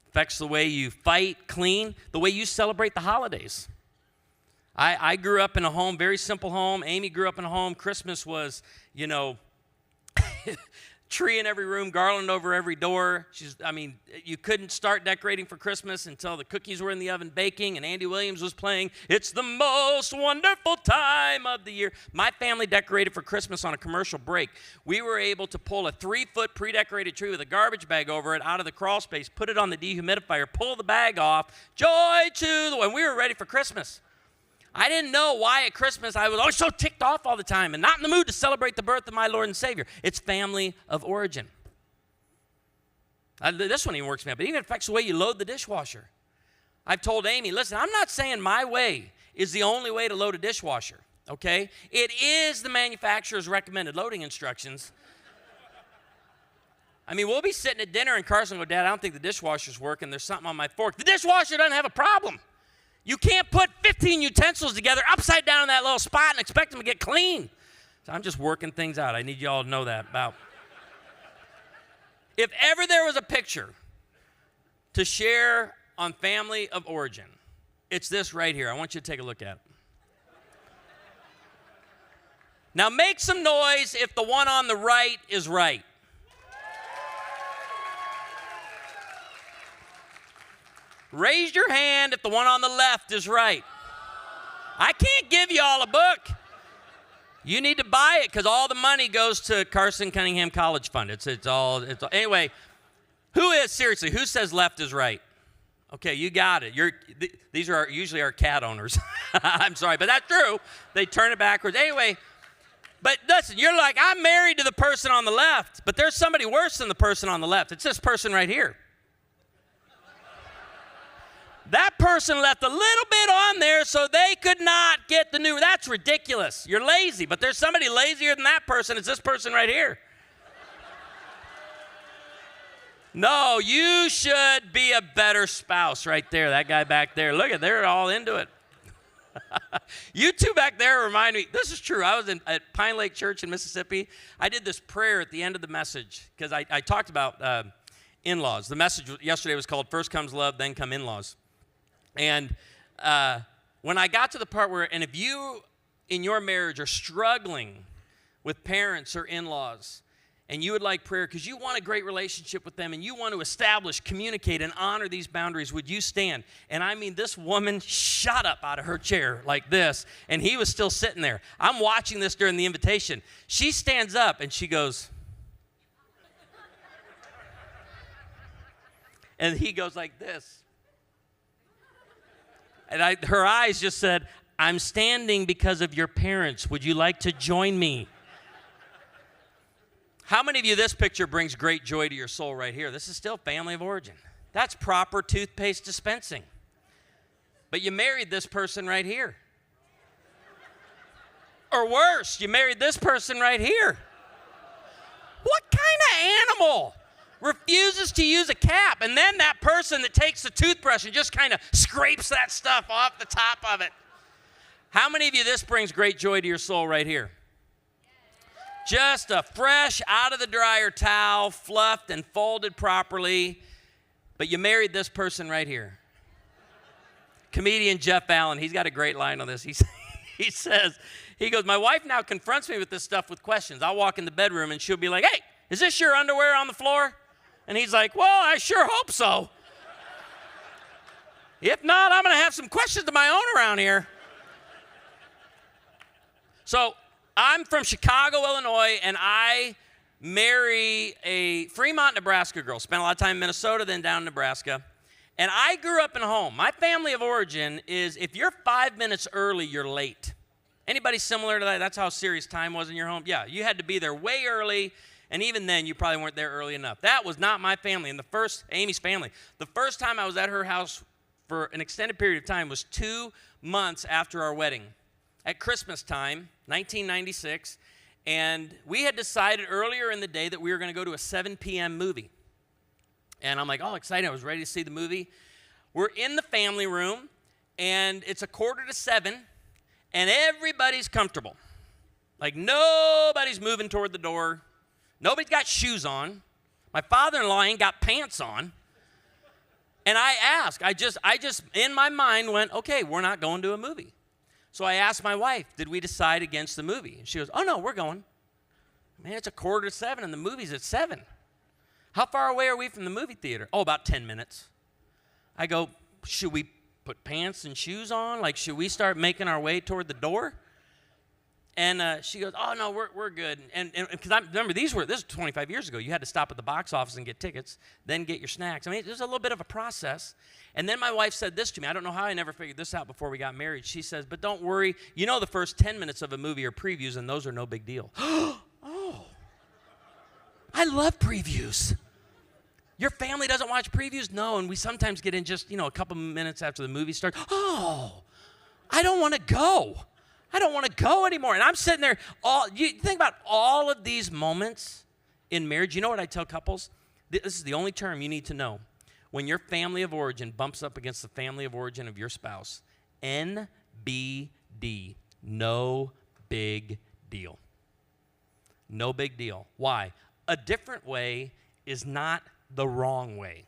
Affects the way you fight, clean, the way you celebrate the holidays. I grew up in a home, very simple home. Amy grew up in a home. Christmas was, tree in every room, garland over every door. You couldn't start decorating for Christmas until the cookies were in the oven baking and Andy Williams was playing It's the Most Wonderful Time of the Year. My family decorated for Christmas on a commercial break. We were able to pull a 3-foot pre-decorated tree with a garbage bag over it out of the crawl space, put it on the dehumidifier, pull the bag off, joy to the one. We were ready for Christmas. I didn't know why at Christmas I was always so ticked off all the time and not in the mood to celebrate the birth of my Lord and Savior. It's family of origin. This one even works me out, but it even affects the way you load the dishwasher. I've told Amy, listen, I'm not saying my way is the only way to load a dishwasher, okay? It is the manufacturer's recommended loading instructions. We'll be sitting at dinner and Carson will go, Dad, I don't think the dishwasher's working. There's something on my fork. The dishwasher doesn't have a problem. You can't put 15 utensils together upside down in that little spot and expect them to get clean. So I'm just working things out. I need you all to know that about. If ever there was a picture to share on family of origin, it's this right here. I want you to take a look at it. Now make some noise if the one on the right is right. Raise your hand if the one on the left is right. I can't give you all a book. You need to buy it because all the money goes to Carson Cunningham College Fund. It's all. Anyway, seriously, who says left is right? Okay, you got it. These are usually our cat owners. I'm sorry, but that's true. They turn it backwards. Anyway, but listen, you're like, I'm married to the person on the left, but there's somebody worse than the person on the left. It's this person right here. That person left a little bit on there so they could not get the new. That's ridiculous. You're lazy, but there's somebody lazier than that person. It's this person right here. No, you should be a better spouse right there. That guy back there. Look at, they're all into it. You two back there remind me, this is true. I was at Pine Lake Church in Mississippi. I did this prayer at the end of the message because I talked about in-laws. The message yesterday was called First Comes Love, Then Come In-Laws. And when I got to the part where, and if you in your marriage are struggling with parents or in-laws, and you would like prayer because you want a great relationship with them and you want to establish, communicate, and honor these boundaries, would you stand? And this woman shot up out of her chair like this, and he was still sitting there. I'm watching this during the invitation. She stands up and she goes, and he goes like this. And her eyes just said, I'm standing because of your parents. Would you like to join me? How many of you, this picture brings great joy to your soul right here? This is still family of origin. That's proper toothpaste dispensing. But you married this person right here. Or worse, you married this person right here. What kind of animal refuses to use a cap, and then that person that takes the toothbrush and just kind of scrapes that stuff off the top of it? How many of you, this brings great joy to your soul right here? Just a fresh, out of the dryer towel, fluffed and folded properly. But you married this person right here. Comedian Jeff Allen, he's got a great line on this. He says, he goes, my wife now confronts me with this stuff with questions. I'll walk in the bedroom and she'll be like, hey, is this your underwear on the floor? And he's like, well, I sure hope so. If not, I'm going to have some questions of my own around here. So I'm from Chicago, Illinois, and I marry a Fremont, Nebraska girl. Spent a lot of time in Minnesota, then down in Nebraska. And I grew up in a home. My family of origin is if you're 5 minutes early, you're late. Anybody similar to that? That's how serious time was in your home? Yeah, you had to be there way early, and even then, you probably weren't there early enough. That was not my family. And Amy's family, the first time I was at her house for an extended period of time was 2 months after our wedding. At Christmas time, 1996, and we had decided earlier in the day that we were going to go to a 7 p.m. movie. And I'm like, oh, excited. I was ready to see the movie. We're in the family room, and it's 6:45, and everybody's comfortable. Like, nobody's moving toward the door. Nobody's got shoes on. My father-in-law ain't got pants on. And I asked, I just in my mind went, okay, we're not going to a movie. So I asked my wife, did we decide against the movie? And she goes, oh, no, we're going. Man, it's 6:45 and the movie's at 7. How far away are we from the movie theater? Oh, about 10 minutes. I go, should we put pants and shoes on? Like, should we start making our way toward the door? And she goes, oh, no, we're good. And because I remember, this was 25 years ago. You had to stop at the box office and get tickets, then get your snacks. I mean, there's a little bit of a process. And then my wife said this to me. I don't know how I never figured this out before we got married. She says, but don't worry. You know the first 10 minutes of a movie are previews, and those are no big deal. Oh, I love previews. Your family doesn't watch previews? No, and we sometimes get in just, a couple minutes after the movie starts. Oh, I don't want to go. I don't want to go anymore. And I'm sitting there, you think about all of these moments in marriage. You know what I tell couples? This is the only term you need to know. When your family of origin bumps up against the family of origin of your spouse, NBD, no big deal. No big deal. Why? A different way is not the wrong way.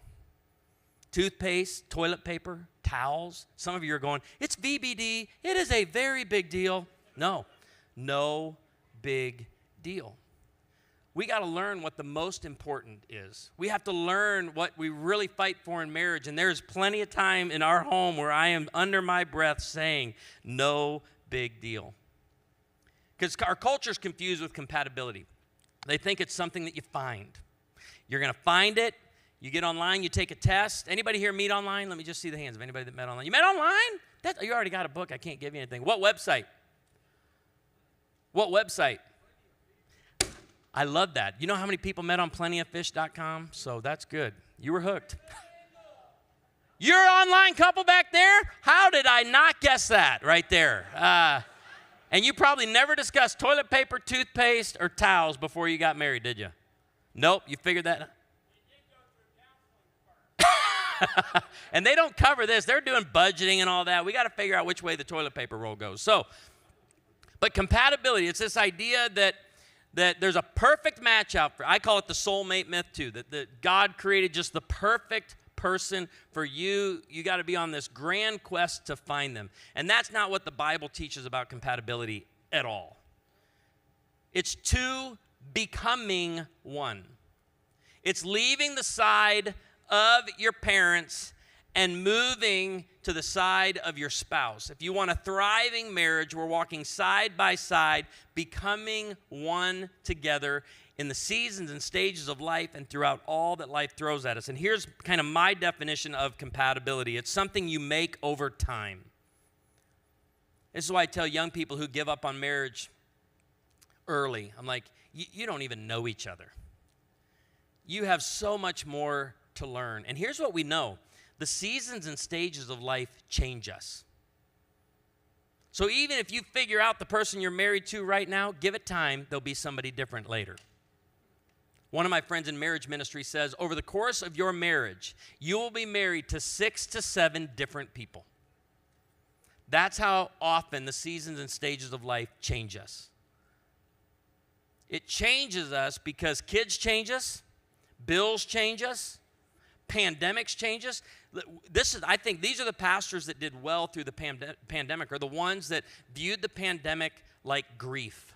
Toothpaste, toilet paper, towels. Some of you are going, it's VBD. It is a very big deal. No big deal. We got to learn what the most important is. We have to learn what we really fight for in marriage. And there's plenty of time in our home where I am under my breath saying, no big deal. Because our culture is confused with compatibility. They think it's something that you find. You're going to find it. You get online, you take a test. Anybody here meet online? Let me just see the hands of anybody that met online. You met online? You already got a book. I can't give you anything. What website? What website? I love that. You know how many people met on plentyoffish.com? So that's good. You were hooked. You're an online couple back there? How did I not guess that right there? And you probably never discussed toilet paper, toothpaste, or towels before you got married, did you? Nope, you figured that out. And they don't cover this. They're doing budgeting and all that. We got to figure out which way the toilet paper roll goes. But compatibility, it's this idea that there's a perfect match out for. I call it the soulmate myth too, that God created just the perfect person for you. You got to be on this grand quest to find them. And that's not what the Bible teaches about compatibility at all. It's two becoming one. It's leaving the side of your parents and moving to the side of your spouse. If you want a thriving marriage, we're walking side by side, becoming one together in the seasons and stages of life and throughout all that life throws at us. And here's kind of my definition of compatibility. It's something you make over time. This is why I tell young people who give up on marriage early, I'm like, you don't even know each other. You have so much more to learn. And here's what we know. The seasons and stages of life change us. So even if you figure out the person you're married to right now, give it time, there'll be somebody different later. One of my friends in marriage ministry says, over the course of your marriage, you will be married to 6 to 7 different people. That's how often the seasons and stages of life change us. It changes us because kids change us, bills change us, pandemics change us. I think these are the pastors that did well through the pandemic, are the ones that viewed the pandemic like grief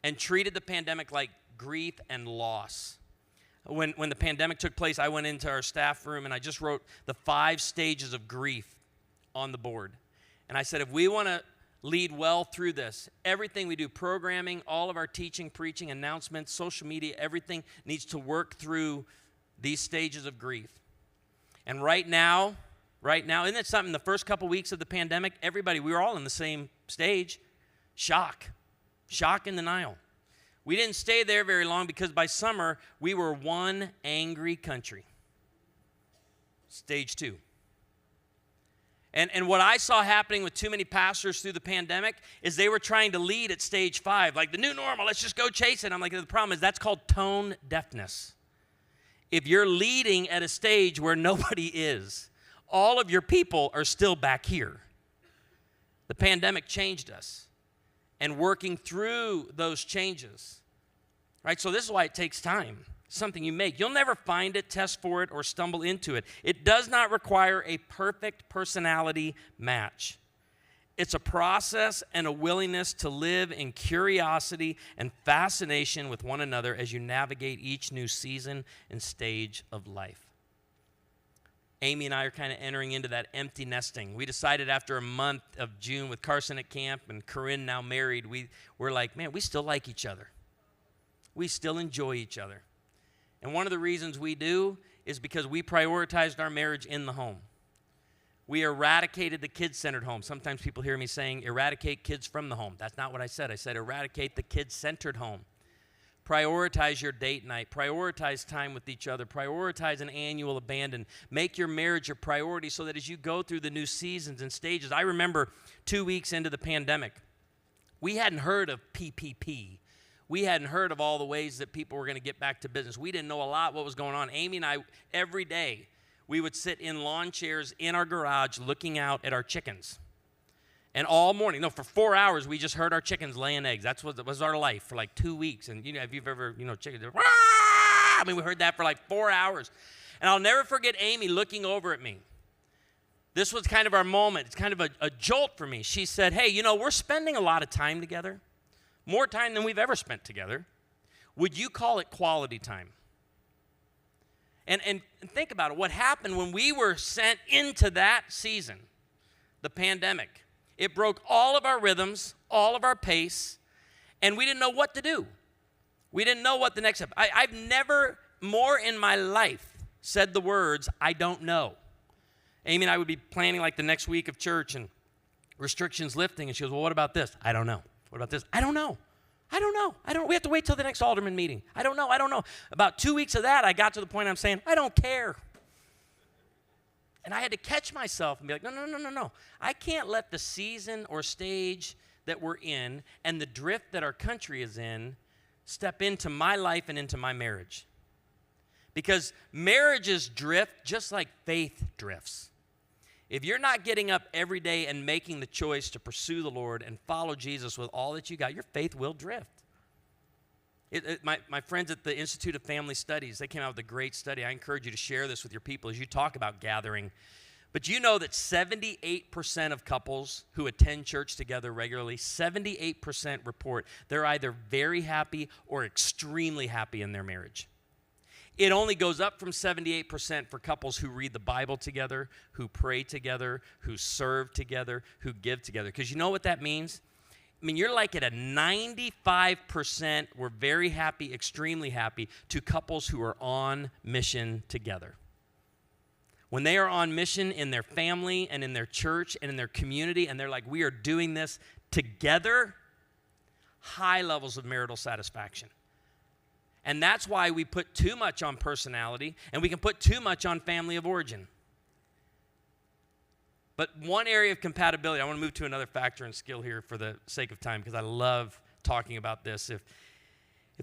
and treated the pandemic like grief and loss. When the pandemic took place, I went into our staff room and I just wrote the 5 stages of grief on the board. And I said, if we want to lead well through this, everything we do, programming, all of our teaching, preaching, announcements, social media, everything needs to work through these stages of grief. And right now, isn't it something, the first couple weeks of the pandemic, we were all in the same stage, shock and denial. We didn't stay there very long because by summer, we were one angry country. Stage 2. And what I saw happening with too many pastors through the pandemic is they were trying to lead at stage 5, like the new normal, let's just go chase it. I'm like, the problem is that's called tone deafness. If you're leading at a stage where nobody is, all of your people are still back here. The pandemic changed us. And working through those changes, right? So this is why it takes time. Something you make. You'll never find it, test for it, or stumble into it. It does not require a perfect personality match. It's a process and a willingness to live in curiosity and fascination with one another as you navigate each new season and stage of life. Amy and I are kind of entering into that empty nesting. We decided after a month of June with Carson at camp and Corinne now married, we're like, man, we still like each other. We still enjoy each other. And one of the reasons we do is because we prioritized our marriage in the home. We eradicated the kid-centered home. Sometimes people hear me saying eradicate kids from the home. That's not what I said. I said eradicate the kid-centered home. Prioritize your date night. Prioritize time with each other. Prioritize an annual abandon. Make your marriage your priority so that as you go through the new seasons and stages. I remember 2 weeks into the pandemic, we hadn't heard of PPP. We hadn't heard of all the ways that people were going to get back to business. We didn't know a lot what was going on. Amy and I, every day, we would sit in lawn chairs in our garage looking out at our chickens. And all morning, for 4 hours, we just heard our chickens laying eggs. That was our life for like 2 weeks. And, if you've ever, chickens, we heard that for like 4 hours. And I'll never forget Amy looking over at me. This was kind of our moment. It's kind of a jolt for me. She said, hey, we're spending a lot of time together, more time than we've ever spent together. Would you call it quality time? And think about it. What happened when we were sent into that season, the pandemic? It broke all of our rhythms, all of our pace, and we didn't know what to do. We didn't know what the next step. I've never more in my life said the words, I don't know. Amy and I would be planning like the next week of church and restrictions lifting, and she goes, well, what about this? I don't know. What about this? I don't know. We have to wait till the next alderman meeting. I don't know. About 2 weeks of that, I got to the point I'm saying, I don't care. And I had to catch myself and be like, no. I can't let the season or stage that we're in and the drift that our country is in step into my life and into my marriage. Because marriages drift just like faith drifts. If you're not getting up every day and making the choice to pursue the Lord and follow Jesus with all that you got, your faith will drift. My friends at the Institute of Family Studies, they came out with a great study. I encourage you to share this with your people as you talk about gathering. But you know that 78% of couples who attend church together regularly, 78% report they're either very happy or extremely happy in their marriage. It only goes up from 78% for couples who read the Bible together, who pray together, who serve together, who give together. Because you know what that means? You're like at a 95%, we're very happy, extremely happy, to couples who are on mission together. When they are on mission in their family and in their church and in their community, and they're like, we are doing this together, high levels of marital satisfaction. And that's why we put too much on personality, and we can put too much on family of origin. But one area of compatibility, I want to move to another factor and skill here for the sake of time, because I love talking about this. If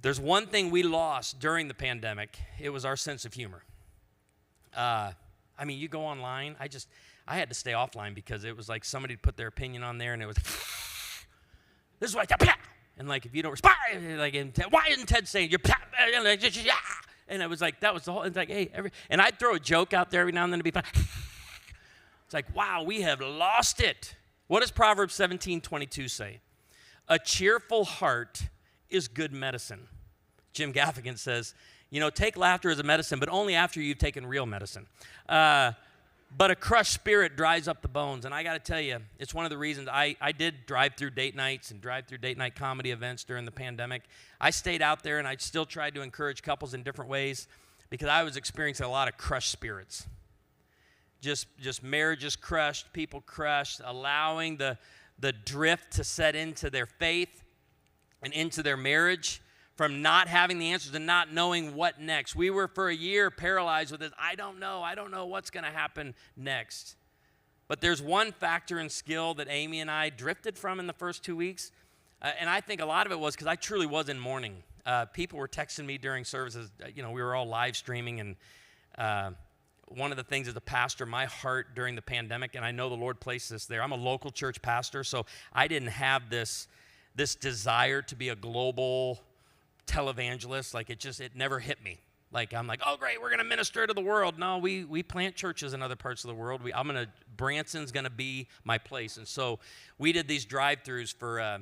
there's one thing we lost during the pandemic, it was our sense of humor. You go online, I had to stay offline because it was like somebody put their opinion on there, and it was, this is what I thought, And like, if you don't respond, like, why isn't Ted saying you're? And it was like, that was the whole. It's like, hey, and I'd throw a joke out there every now and then to be fun. It's like, wow, we have lost it. What does Proverbs 17:22 say? A cheerful heart is good medicine. Jim Gaffigan says, take laughter as a medicine, but only after you've taken real medicine. But a crushed spirit dries up the bones. And I got to tell you, it's one of the reasons I did drive-through date nights and drive-through date night comedy events during the pandemic. I stayed out there, and I still tried to encourage couples in different ways because I was experiencing a lot of crushed spirits. Just marriages crushed, people crushed, allowing the drift to set into their faith and into their marriage from not having the answers and not knowing what next. We were for a year paralyzed with this. I don't know what's going to happen next. But there's one factor and skill that Amy and I drifted from in the first 2 weeks, and I think a lot of it was because I truly was in mourning. People were texting me during services. We were all live streaming, and one of the things as a pastor, my heart during the pandemic, and I know the Lord placed this there. I'm a local church pastor, so I didn't have this desire to be a global televangelist. Like, it never hit me. Like, I'm like, oh great, we're gonna minister to the world. No, we plant churches in other parts of the world. Branson's gonna be my place. And so we did these drive-throughs for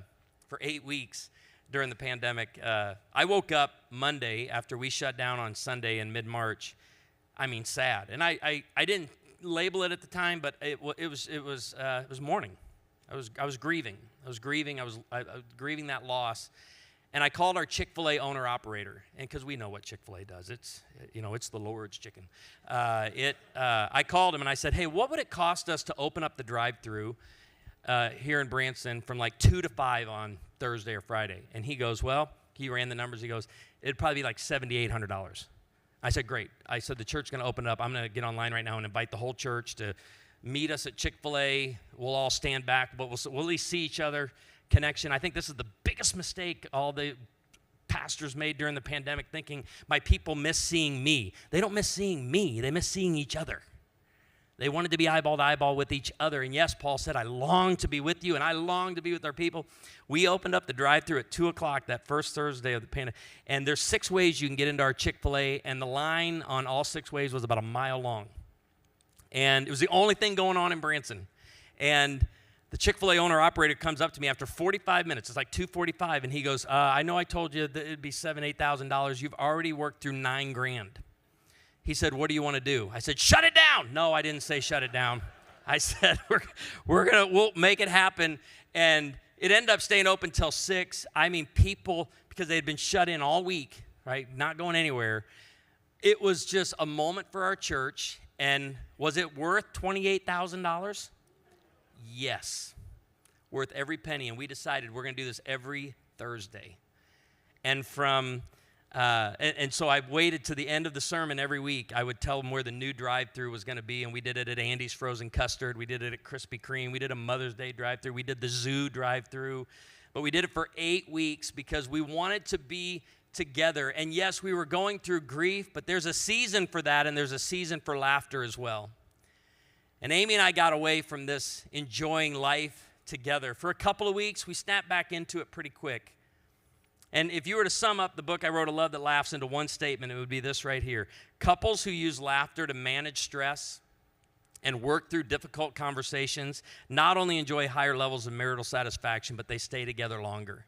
8 weeks during the pandemic. I woke up Monday after we shut down on Sunday in mid-March. I mean, sad. And I didn't label it at the time, but it was mourning. I was grieving. I was grieving that loss. And I called our Chick-fil-A owner-operator, and because we know what Chick-fil-A does. It's the Lord's chicken. I called him, and I said, hey, what would it cost us to open up the drive-thru here in Branson from like 2 to 5 on Thursday or Friday? And he goes, well, he ran the numbers. He goes, it'd probably be like $7,800. I said, great. I said, the church's going to open up. I'm going to get online right now and invite the whole church to meet us at Chick-fil-A. We'll all stand back, but we'll at least see each other. Connection. I think this is the biggest mistake all the pastors made during the pandemic, thinking my people miss seeing me. They don't miss seeing me. They miss seeing each other. They wanted to be eyeball to eyeball with each other. And yes, Paul said, I long to be with you, and I long to be with our people. We opened up the drive-thru at 2 o'clock that first Thursday of the pandemic. And there's 6 ways you can get into our Chick-fil-A, and the line on all 6 ways was about a mile long. And it was the only thing going on in Branson. And the Chick-fil-A owner-operator comes up to me after 45 minutes. It's like 2:45, and he goes, I know I told you that it'd be $7,000, $8,000. You've already worked through $9,000. He said, what do you want to do? I said, shut it down. No, I didn't say shut it down. I said, we'll make it happen. And it ended up staying open till 6. I mean, people, because they had been shut in all week, right, not going anywhere. It was just a moment for our church. And was it worth $28,000? Yes, worth every penny. And we decided we're going to do this every Thursday. And so I waited to the end of the sermon every week. I would tell them where the new drive-thru was going to be, and we did it at Andy's Frozen Custard. We did it at Krispy Kreme. We did a Mother's Day drive-thru. We did the Zoo drive-thru. But we did it for 8 weeks because we wanted to be together. And yes, we were going through grief, but there's a season for that, and there's a season for laughter as well. And Amy and I got away from this enjoying life together. For a couple of weeks, we snapped back into it pretty quick. And if you were to sum up the book I wrote, A Love That Laughs, into one statement, it would be this right here. Couples who use laughter to manage stress and work through difficult conversations not only enjoy higher levels of marital satisfaction, but they stay together longer.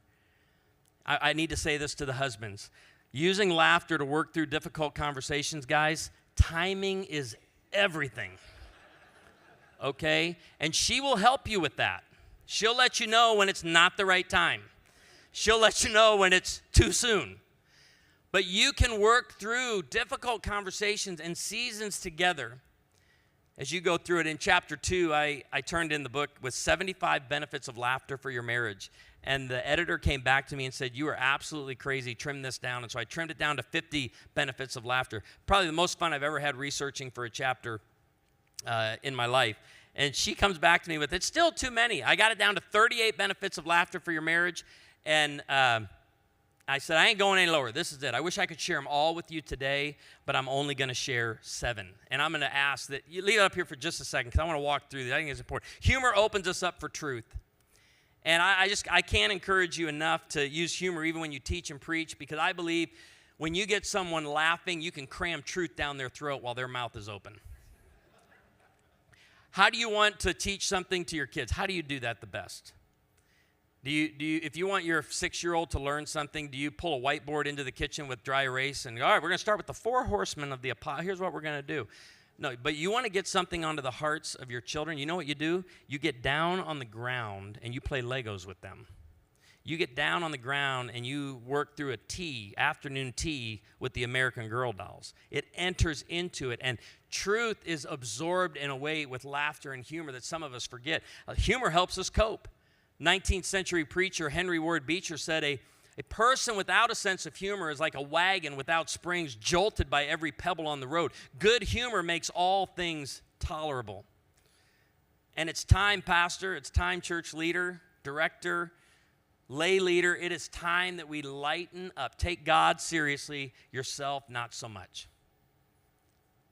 I need to say this to the husbands. Using laughter to work through difficult conversations, guys, timing is everything. Okay? And she will help you with that. She'll let you know when it's not the right time. She'll let you know when it's too soon. But you can work through difficult conversations and seasons together as you go through it. In chapter 2, I turned in the book with 75 benefits of laughter for your marriage. And the editor came back to me and said, you are absolutely crazy, trim this down. And so I trimmed it down to 50 benefits of laughter. Probably the most fun I've ever had researching for a chapter in my life. And she comes back to me with, it's still too many. I got it down to 38 benefits of laughter for your marriage. And I said, I ain't going any lower. This is it. I wish I could share them all with you today, but I'm only going to share 7. And I'm going to ask that you leave it up here for just a second because I want to walk through these. I think it's important. Humor opens us up for truth. And I can't encourage you enough to use humor even when you teach and preach, because I believe when you get someone laughing, you can cram truth down their throat while their mouth is open. How do you want to teach something to your kids? How do you do that the best? Do you if you want your 6-year-old to learn something, do you pull a whiteboard into the kitchen with dry erase and go, all right, we're going to start with the 4 horsemen of the apocalypse. Here's what we're going to do. No, but you want to get something onto the hearts of your children. You know what you do? You get down on the ground and you play Legos with them. You get down on the ground and you work through afternoon tea with the American Girl dolls. It enters into it, and truth is absorbed in a way with laughter and humor that some of us forget. Humor helps us cope. 19th century preacher Henry Ward Beecher said, a person without a sense of humor is like a wagon without springs, jolted by every pebble on the road. Good humor makes all things tolerable. And it's time, pastor, it's time, church leader, director, lay leader, it is time that we lighten up. Take God seriously, yourself not so much.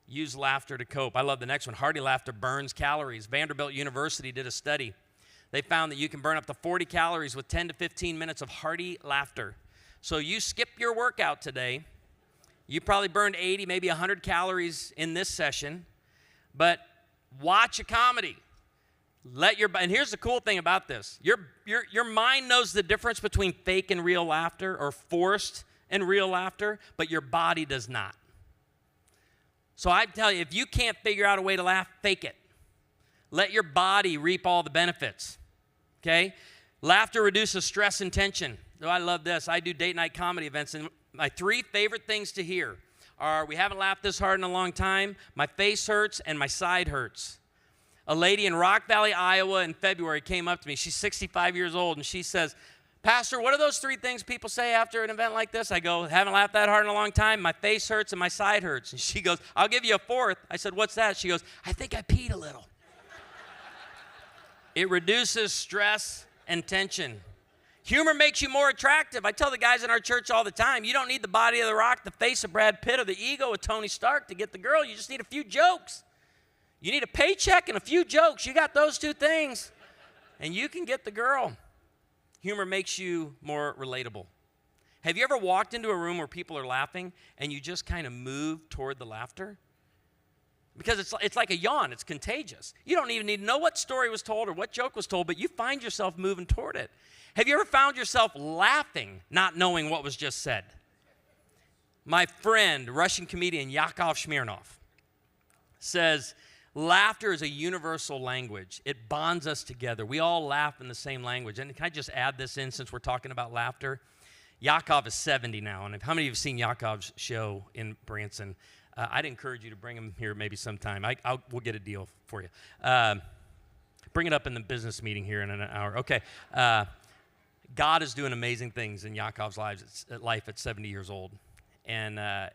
Use laughter to cope. I love the next one. Hearty laughter burns calories. Vanderbilt University did a study. They found that you can burn up to 40 calories with 10 to 15 minutes of hearty laughter. So you skip your workout today. You probably burned 80, maybe 100 calories in this session. But watch a comedy. And here's the cool thing about this. Your mind knows the difference between fake and real laughter, or forced and real laughter, but your body does not. So I tell you, if you can't figure out a way to laugh, fake it. Let your body reap all the benefits. Okay? Laughter reduces stress and tension. Oh, I love this. I do date night comedy events, and my 3 favorite things to hear are, we haven't laughed this hard in a long time, my face hurts, and my side hurts. A lady in Rock Valley, Iowa in February came up to me. She's 65 years old, and she says, Pastor, what are those 3 things people say after an event like this? I go, haven't laughed that hard in a long time. My face hurts and my side hurts. And she goes, I'll give you a 4th. I said, what's that? She goes, I think I peed a little. It reduces stress and tension. Humor makes you more attractive. I tell the guys in our church all the time, you don't need the body of The Rock, the face of Brad Pitt, or the ego of Tony Stark to get the girl. You just need a few jokes. You need a paycheck and a few jokes. You got those 2 things, and you can get the girl. Humor makes you more relatable. Have you ever walked into a room where people are laughing and you just kind of move toward the laughter? Because it's like a yawn. It's contagious. You don't even need to know what story was told or what joke was told, but you find yourself moving toward it. Have you ever found yourself laughing, not knowing what was just said? My friend, Russian comedian Yakov Smirnoff, says, laughter is a universal language. It bonds us together. We all laugh in the same language. And can I just add this in since we're talking about laughter? Yakov is 70 now. And how many of you have seen Yakov's show in Branson? I'd encourage you to bring him here maybe sometime. We'll get a deal for you. Bring it up in the business meeting here in an hour. Okay. God is doing amazing things in Yakov's life at 70 years old. And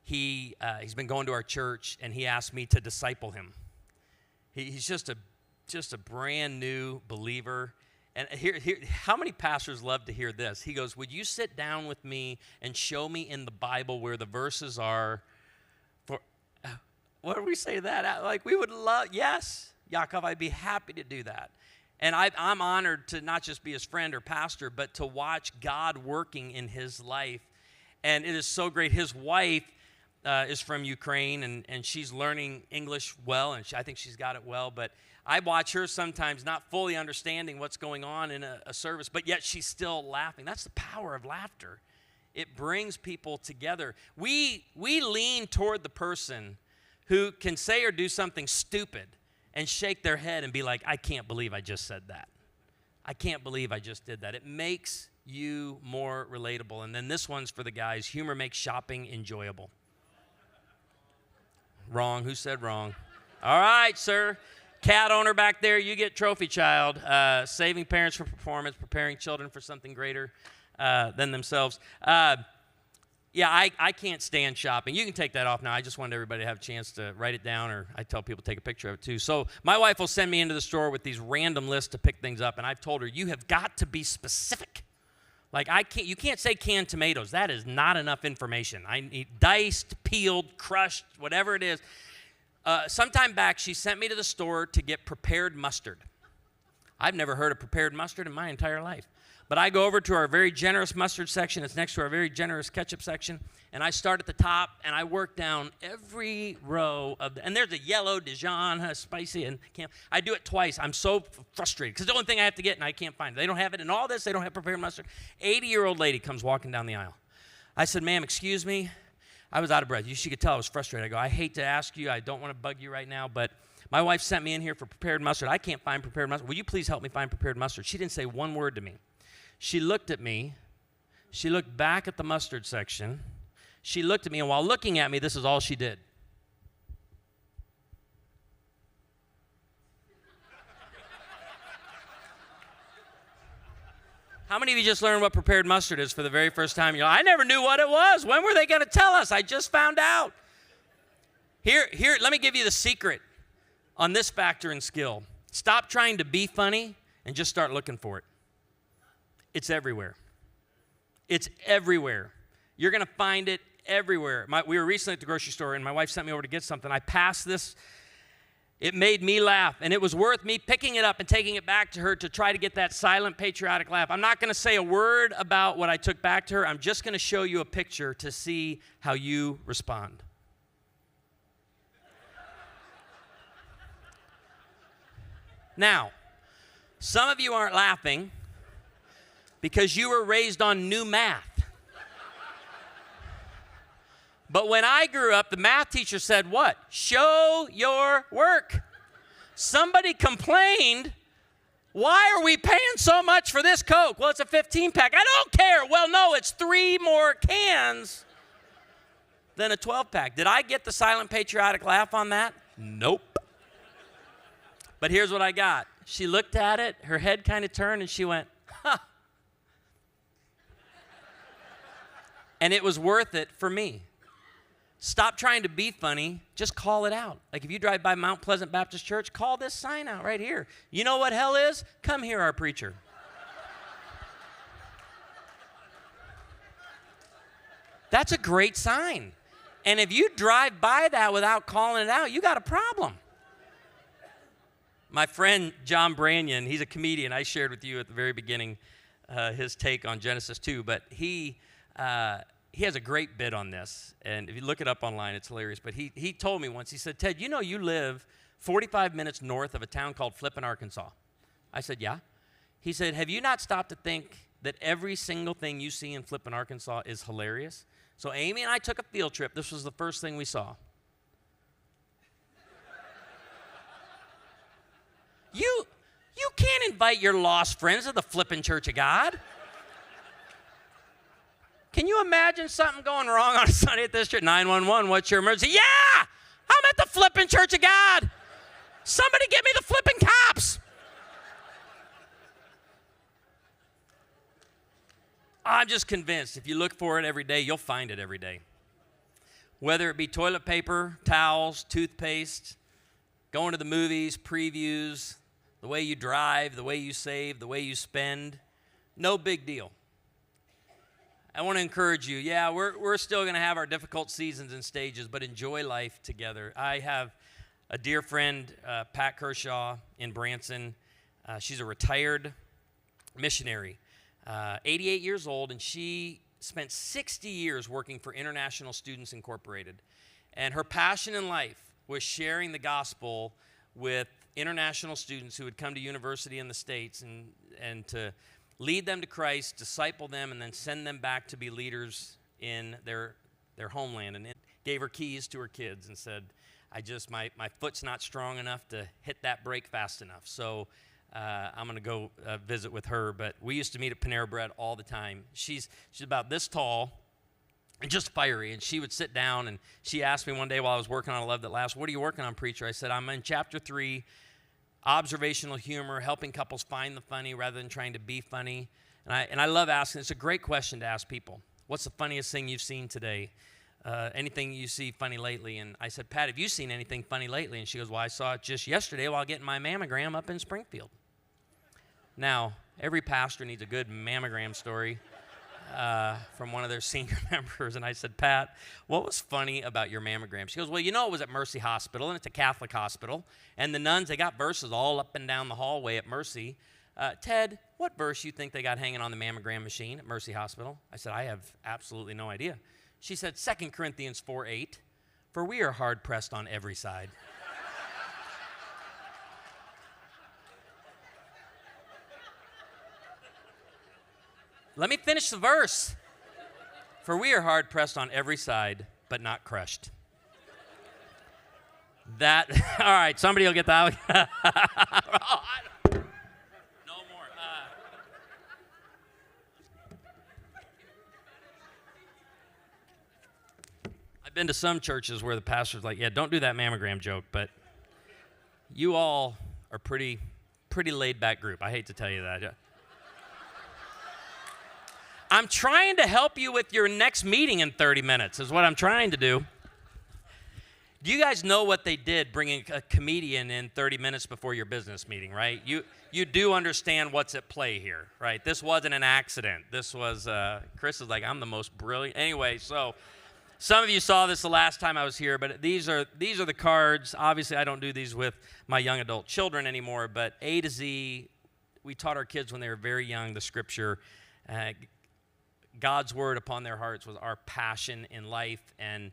he's been going to our church, and he asked me to disciple him. He's just a brand new believer. And here, how many pastors love to hear this? He goes, would you sit down with me and show me in the Bible where the verses are for, what do we say to that? Like, we would love, yes, Yaakov, I'd be happy to do that. And I'm honored to not just be his friend or pastor, but to watch God working in his life. And it is so great. His wife is from Ukraine, and she's learning English well, and I think she's got it well. But I watch her sometimes not fully understanding what's going on in a service, but yet she's still laughing. That's the power of laughter. It brings people together. We lean toward the person who can say or do something stupid and shake their head and be like, I can't believe I just said that. I can't believe I just did that. It makes you more relatable. And then this one's for the guys. Humor makes shopping enjoyable. Wrong. Who said wrong? All right, sir. Cat owner back there, you get trophy child. Saving parents for performance, preparing children for something greater than themselves. Yeah, I can't stand shopping. You can take that off now. I just wanted everybody to have a chance to write it down, or I tell people to take a picture of it too. So my wife will send me into the store with these random lists to pick things up, and I've told her, you have got to be specific. Like, you can't say canned tomatoes. That is not enough information. I need diced, peeled, crushed, whatever it is. Sometime back, she sent me to the store to get prepared mustard. I've never heard of prepared mustard in my entire life. But I go over to our very generous mustard section. It's next to our very generous ketchup section. And I start at the top, and I work down every row of and there's a yellow Dijon, spicy, and I do it twice. I'm so frustrated because the only thing I have to get, and I can't find it. They don't have it in all this. They don't have prepared mustard. 80-year-old lady comes walking down the aisle. I said, ma'am, excuse me. I was out of breath. She could tell I was frustrated. I go, I hate to ask you. I don't want to bug you right now, but my wife sent me in here for prepared mustard. I can't find prepared mustard. Will you please help me find prepared mustard? She didn't say one word to me. She looked at me. She looked back at the mustard section. She looked at me, and while looking at me, this is all she did. How many of you just learned what prepared mustard is for the very first time? You're like, I never knew what it was. When were they going to tell us? I just found out. Here, let me give you the secret on this factor and skill. Stop trying to be funny and just start looking for it. It's everywhere. It's everywhere. You're going to find it everywhere. We were recently at the grocery store, and my wife sent me over to get something. I passed this. It made me laugh, and it was worth me picking it up and taking it back to her to try to get that silent patriotic laugh. I'm not going to say a word about what I took back to her. I'm just going to show you a picture to see how you respond. Now, some of you aren't laughing because you were raised on new math. But when I grew up, the math teacher said what? Show your work. Somebody complained, why are we paying so much for this Coke? Well, it's a 15-pack. I don't care. Well, no, it's 3 more cans than a 12-pack. Did I get the silent patriotic laugh on that? Nope. But here's what I got. She looked at it, her head kind of turned, and she went, huh. And it was worth it for me. Stop trying to be funny. Just call it out. Like if you drive by Mount Pleasant Baptist Church, call this sign out right here. You know what hell is? Come hear our preacher. That's a great sign. And if you drive by that without calling it out, you got a problem. My friend John Branyan, he's a comedian. I shared with you at the very beginning his take on Genesis 2, but he has a great bit on this, and if you look it up online, it's hilarious. But he told me once, he said, Ted, you know you live 45 minutes north of a town called Flippin, Arkansas. I said, yeah. He said, have you not stopped to think that every single thing you see in Flippin, Arkansas is hilarious? So Amy and I took a field trip. This was the first thing we saw. You can't invite your lost friends to the Flippin' Church of God. Can you imagine something going wrong on a Sunday at this church? 911, what's your emergency? Yeah, I'm at the Flippin' Church of God. Somebody get me the flippin' cops. I'm just convinced if you look for it every day, you'll find it every day. Whether it be toilet paper, towels, toothpaste, going to the movies, previews, the way you drive, the way you save, the way you spend, no big deal. I want to encourage you, yeah, we're still going to have our difficult seasons and stages, but enjoy life together. I have a dear friend, Pat Kershaw in Branson. She's a retired missionary, 88 years old, and she spent 60 years working for International Students Incorporated. And her passion in life was sharing the gospel with international students who would come to university in the States and to lead them to Christ, disciple them, and then send them back to be leaders in their homeland. And it gave her keys to her kids and said, my foot's not strong enough to hit that brake fast enough. So I'm going to go visit with her. But we used to meet at Panera Bread all the time. She's about this tall and just fiery. And she would sit down, and she asked me one day while I was working on A Love That Laughs, what are you working on, preacher? I said, I'm in chapter 3, observational humor, helping couples find the funny rather than trying to be funny. And I love asking. It's a great question to ask people. What's the funniest thing you've seen today? Anything you see funny lately? And I said, Pat, have you seen anything funny lately? And she goes, well, I saw it just yesterday while getting my mammogram up in Springfield. Now, every pastor needs a good mammogram story from one of their senior members. And I said, Pat, what was funny about your mammogram? She goes, well, you know, it was at Mercy Hospital, and it's a Catholic hospital. And the nuns, they got verses all up and down the hallway at Mercy Ted, what verse you think they got hanging on the mammogram machine at Mercy Hospital? I said, I have absolutely no idea. She said, 2 Corinthians 4:8, for we are hard-pressed on every side. Let me finish the verse. For we are hard-pressed on every side, but not crushed. That, all right, somebody will get that. No more. I've been to some churches where the pastor's like, yeah, don't do that mammogram joke, but you all are pretty laid-back group. I hate to tell you that. I'm trying to help you with your next meeting in 30 minutes is what I'm trying to do. Do you guys know what they did bringing a comedian in 30 minutes before your business meeting, right? You do understand what's at play here, right? This wasn't an accident. This was, Chris is like, I'm the most brilliant. Anyway, so some of you saw this the last time I was here, but these are the cards. Obviously, I don't do these with my young adult children anymore, but A to Z, we taught our kids when they were very young the scripture. God's word upon their hearts was our passion in life. And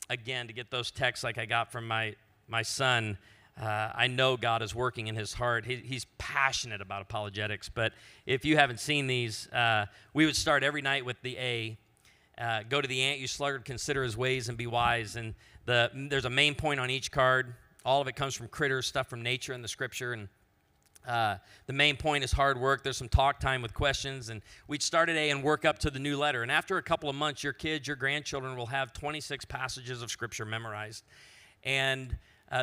again, to get those texts like I got from my son, I know God is working in his heart. He's passionate about apologetics. But if you haven't seen these, we would start every night with the A. Go to the ant, you sluggard, consider his ways and be wise. And there's a main point on each card. All of it comes from critters, stuff from nature and the scripture. And the main point is hard work. There's some talk time with questions, and we'd start at A and work up to the new letter. And after a couple of months, your kids, your grandchildren will have 26 passages of Scripture memorized. And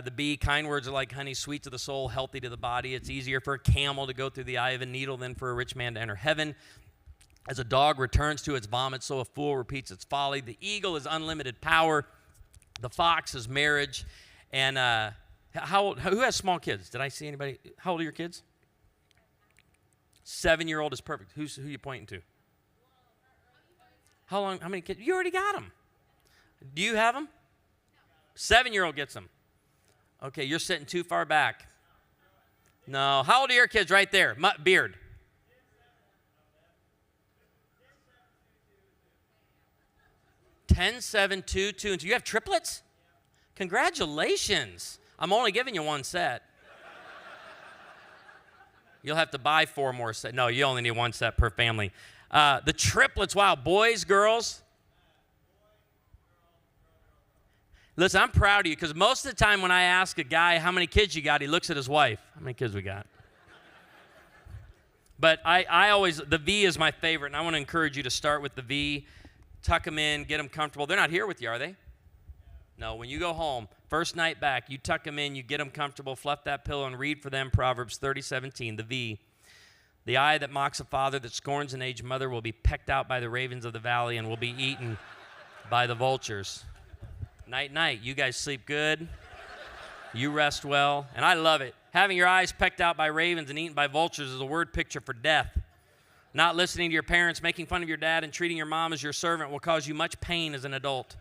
the B, kind words are like honey, sweet to the soul, healthy to the body. It's easier for a camel to go through the eye of a needle than for a rich man to enter heaven. As a dog returns to its vomit, so a fool repeats its folly. The eagle is unlimited power. The fox is marriage. And who has small kids? Did I see anybody? How old are your kids? 7-year-old is perfect. Who are you pointing to? How many kids? You already got them. Do you have them? 7-year-old gets them. Okay, you're sitting too far back. No. How old are your kids right there? Beard. 10, 7, 2, 2, and 2. You have triplets? Congratulations. I'm only giving you one set. You'll have to buy 4 more sets. No, you only need 1 set per family. The triplets, wow, boys, girls. Listen, I'm proud of you because most of the time when I ask a guy how many kids you got, he looks at his wife. How many kids we got? But I always, the V is my favorite, and I want to encourage you to start with the V, tuck them in, get them comfortable. They're not here with you, are they? No, when you go home, first night back, you tuck them in, you get them comfortable, fluff that pillow, and read for them Proverbs 30:17, the V. The eye that mocks a father, that scorns an aged mother, will be pecked out by the ravens of the valley and will be eaten by the vultures. Night, night. You guys sleep good. You rest well. And I love it. Having your eyes pecked out by ravens and eaten by vultures is a word picture for death. Not listening to your parents, making fun of your dad, and treating your mom as your servant will cause you much pain as an adult.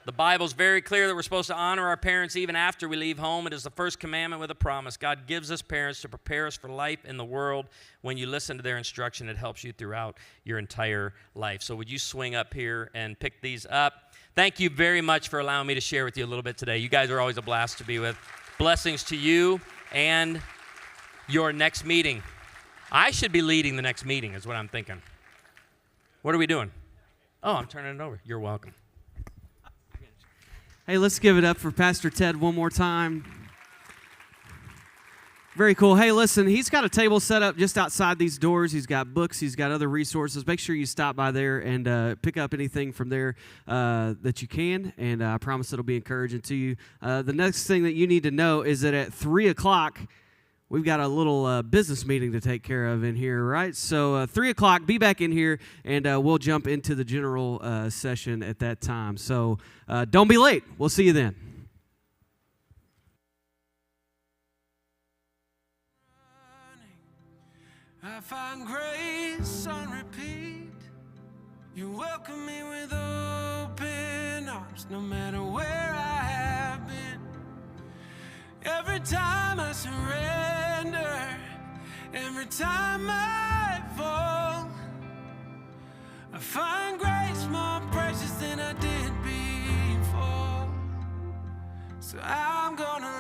The Bible's very clear that we're supposed to honor our parents even after we leave home. It is the first commandment with a promise. God gives us parents to prepare us for life in the world. When you listen to their instruction, it helps you throughout your entire life. So would you swing up here and pick these up? Thank you very much for allowing me to share with you a little bit today. You guys are always a blast to be with. Blessings to you and your next meeting. I should be leading the next meeting is what I'm thinking. What are we doing? Oh, I'm turning it over. You're welcome. Hey, let's give it up for Pastor Ted one more time. Very cool. Hey, listen, he's got a table set up just outside these doors. He's got books. He's got other resources. Make sure you stop by there and pick up anything from there that you can, and I promise it'll be encouraging to you. The next thing that you need to know is that at 3 o'clock, we've got a little business meeting to take care of in here, right? So 3 o'clock, be back in here, and we'll jump into the general session at that time. So don't be late. We'll see you then. I find grace on repeat. You welcome me with open arms, no matter where I have been. Every time I surrender, Every time I fall, I find grace more precious than I did before. So I'm gonna